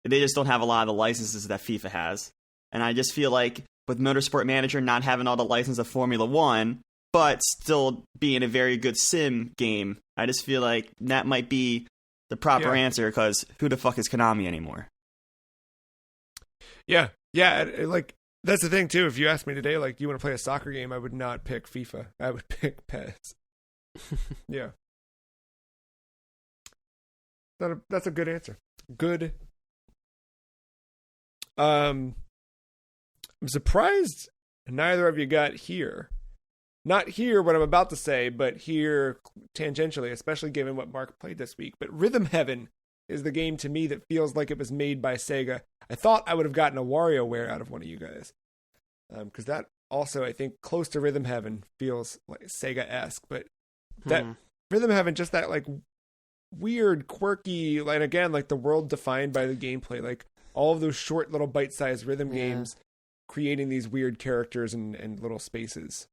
They just don't have a lot of the licenses that FIFA has. And I just feel like with Motorsport Manager not having all the license of Formula 1, but still being a very good sim game, I just feel like that might be the proper answer, because who the fuck is Konami anymore? Yeah, like, that's the thing, too. If you asked me today, like, you want to play a soccer game, I would not pick FIFA. I would pick PES. Yeah. That's a good answer. Good. I'm surprised neither of you got here. Not here what I'm about to say, but here tangentially, especially given what Mark played this week. But Rhythm Heaven is the game to me that feels like it was made by Sega. I thought I would have gotten a WarioWare out of one of you guys. Because that also, I think, close to Rhythm Heaven feels like Sega-esque. But that Rhythm Heaven, just that like weird, quirky, like, again, like the world defined by the gameplay. Like all of those short little bite-sized rhythm games creating these weird characters and little spaces.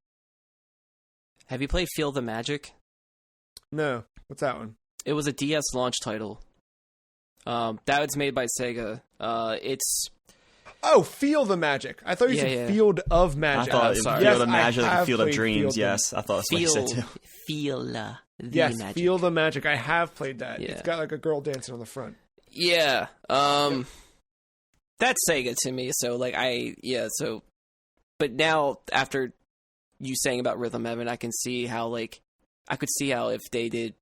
Have you played Feel the Magic? No. What's that one? It was a DS launch title. That was made by Sega. It's... Oh, Feel the Magic. I thought you said Field of Magic. I thought sorry. Field of Magic, like Field of Dreams. Yes, I thought that's what you said too. Feel the Magic. Feel the Magic. I have played that. Yeah. It's got like a girl dancing on the front. Yeah. That's Sega to me. So like but now after you saying about Rhythm Heaven, I can see how if they did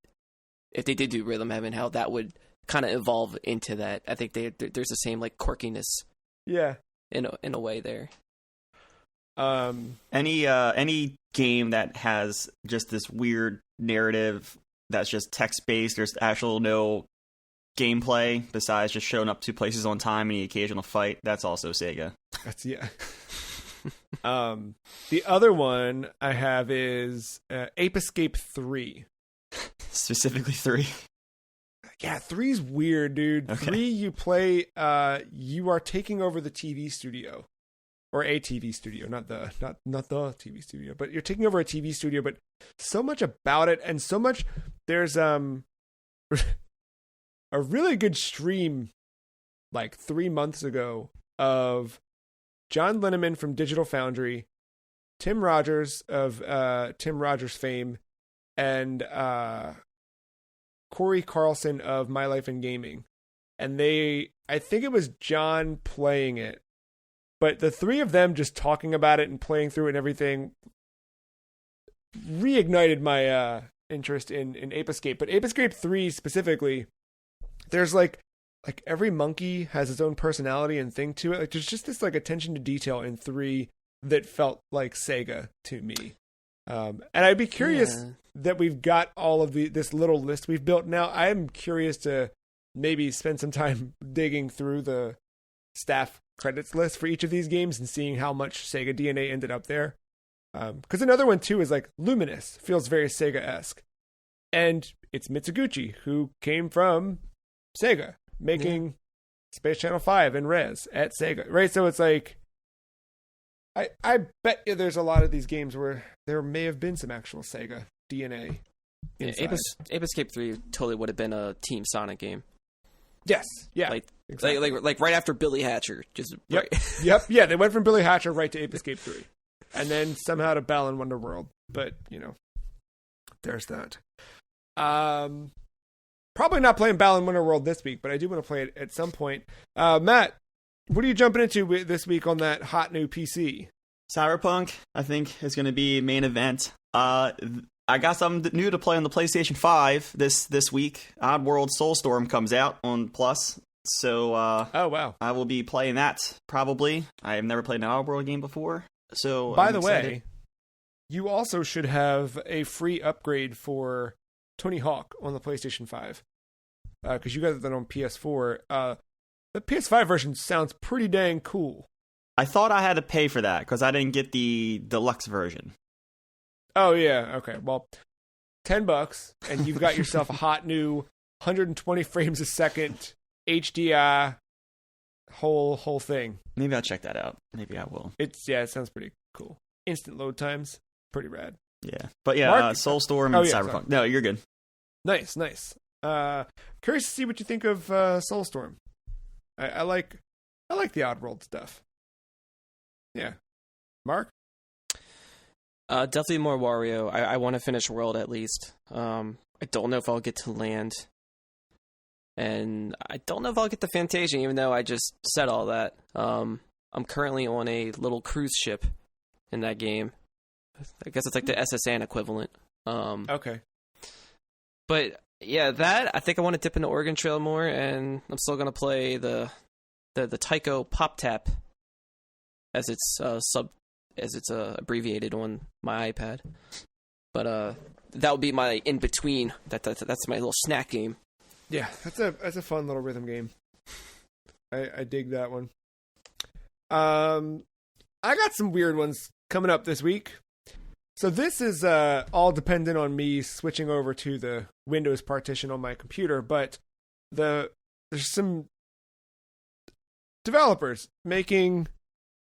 do Rhythm Heaven, how that would kind of evolve into that. I think there's the same like quirkiness. Yeah. In a way there. Any game that has just this weird narrative that's just text based, there's actual no gameplay besides just showing up to places on time and the occasional fight, that's also Sega. That's the other one I have is Ape Escape 3. Specifically 3. Yeah, 3's weird, dude. Okay. 3, you play, you are taking over the TV studio. Or a TV studio, not the TV studio, but you're taking over a TV studio, but so much about it, and so much, there's, a really good stream, like 3 months ago, of John Linneman from Digital Foundry, Tim Rogers of Tim Rogers fame, and Corey Carlson of My Life in Gaming. And I think it was John playing it, but the three of them just talking about it and playing through it and everything reignited my interest in Ape Escape. But Ape Escape 3 specifically, there's like every monkey has its own personality and thing to it. Like there's just this like attention to detail in 3 that felt like Sega to me. And I'd be curious that we've got all of this little list we've built now. I'm curious to maybe spend some time digging through the staff credits list for each of these games and seeing how much Sega DNA ended up there. Because another one too is like Luminous, feels very Sega-esque. And it's Mitsuguchi, who came from Sega, making Space Channel 5 and Rez at Sega, right? So it's like, I bet you there's a lot of these games where there may have been some actual Sega DNA. Ape Escape 3 totally would have been a Team Sonic game. Yes, yeah, exactly. like right after Billy Hatcher, just yep, right. Yep, yeah. They went from Billy Hatcher right to Ape Escape 3, and then somehow to Balan Wonderworld. But there's that. Probably not playing Balan Wonderworld this week, but I do want to play it at some point. Matt, what are you jumping into this week on that hot new PC? Cyberpunk, I think, is going to be main event. I got something new to play on the PlayStation 5 this week. Oddworld Soulstorm comes out on Plus, so oh wow, I will be playing that probably. I have never played an Oddworld game before, so by the way, you also should have a free upgrade for Tony Hawk on the PlayStation 5 because you got that on PS4. The PS5 version sounds pretty dang cool. I thought I had to pay for that because I didn't get the deluxe version. Oh yeah, okay. Well, $10, and you've got yourself a hot new 120 frames a second HDI whole thing. Maybe I'll check that out. Maybe I will. It sounds pretty cool. Instant load times, pretty rad. Yeah, but yeah, Mark? Soulstorm and Oh, yeah, Cyberpunk. sorry. No, you're good. Nice. Curious to see what you think of Soulstorm. I like the Oddworld stuff. Yeah, Mark. Definitely more Wario. I want to finish World at least. I don't know if I'll get to land. And I don't know if I'll get to Fantasia, even though I just said all that. I'm currently on a little cruise ship in that game. I guess it's like the SSN equivalent. Okay. But yeah, that I think I want to dip into Oregon Trail more, and I'm still gonna play the Tycho Pop Tap as it's abbreviated on my iPad. But that would be my in between. That's my little snack game. Yeah, that's a fun little rhythm game. I dig that one. I got some weird ones coming up this week. So this is all dependent on me switching over to the Windows partition on my computer, but there's some developers making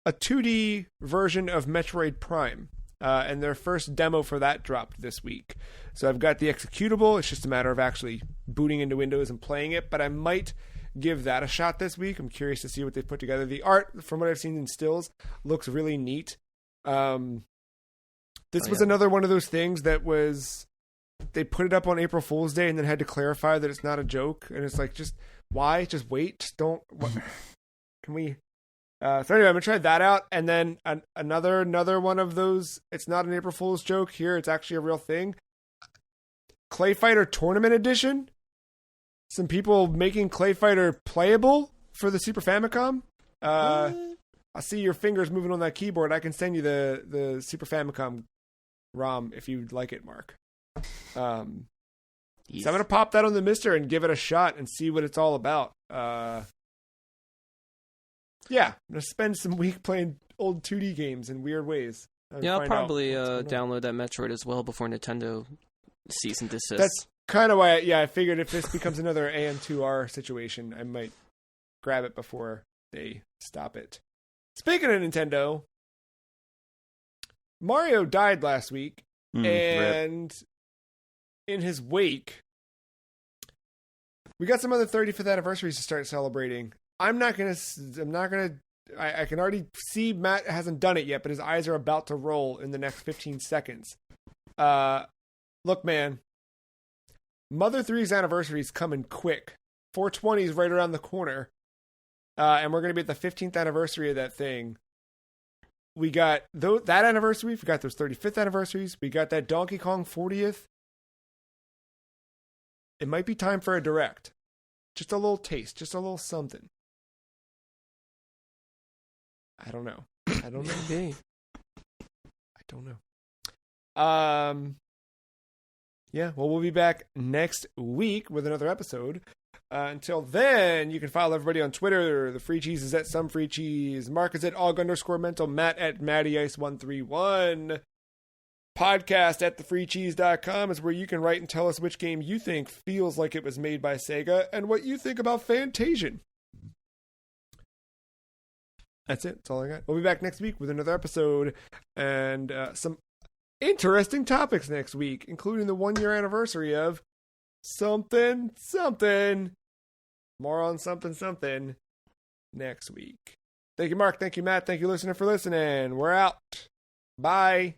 a 2D version of Metroid Prime, and their first demo for that dropped this week. So I've got the executable. It's just a matter of actually booting into Windows and playing it, but I might give that a shot this week. I'm curious to see what they put together. The art, from what I've seen in stills, looks really neat. This was another one of those things that was, they put it up on April Fool's Day and then had to clarify that it's not a joke. And it's like, just why? Just wait. Just don't. What, can we? So anyway, I'm gonna try that out, and then another one of those. It's not an April Fool's joke here. It's actually a real thing. Clay Fighter Tournament Edition. Some people making Clay Fighter playable for the Super Famicom. I see your fingers moving on that keyboard. I can send you the Super Famicom ROM if you'd like it, Mark. So I'm gonna pop that on the Mister and give it a shot and see what it's all about. Yeah, I'm gonna spend some week playing old 2D games in weird ways. Yeah, I'll probably download that Metroid as well before Nintendo cease and desist. That's kind of why, I figured if this becomes another AM2R situation, I might grab it before they stop it. Speaking of Nintendo, Mario died last week, and in his wake, we got some other 35th anniversaries to start celebrating. I can already see Matt hasn't done it yet, but his eyes are about to roll in the next 15 seconds. Look, man, Mother 3's anniversary is coming quick. 420 is right around the corner. And we're going to be at the 15th anniversary of that thing. We got that anniversary. We got those 35th anniversaries. We got that Donkey Kong 40th. It might be time for a direct. Just a little taste. Just a little something. I don't know. Maybe. I don't know. Yeah, well, we'll be back next week with another episode. Until then, you can follow everybody on Twitter. The Free Cheese is at Some Free Cheese. Mark is at Aug_Mental. Matt at MattyIce131. Podcast at thefreecheese.com is where you can write and tell us which game you think feels like it was made by Sega and what you think about Fantasian. That's it. That's all I got. We'll be back next week with another episode and some interesting topics next week, including the 1-year anniversary of something. More on something next week. Thank you, Mark. Thank you, Matt. Thank you, listener, for listening. We're out. Bye.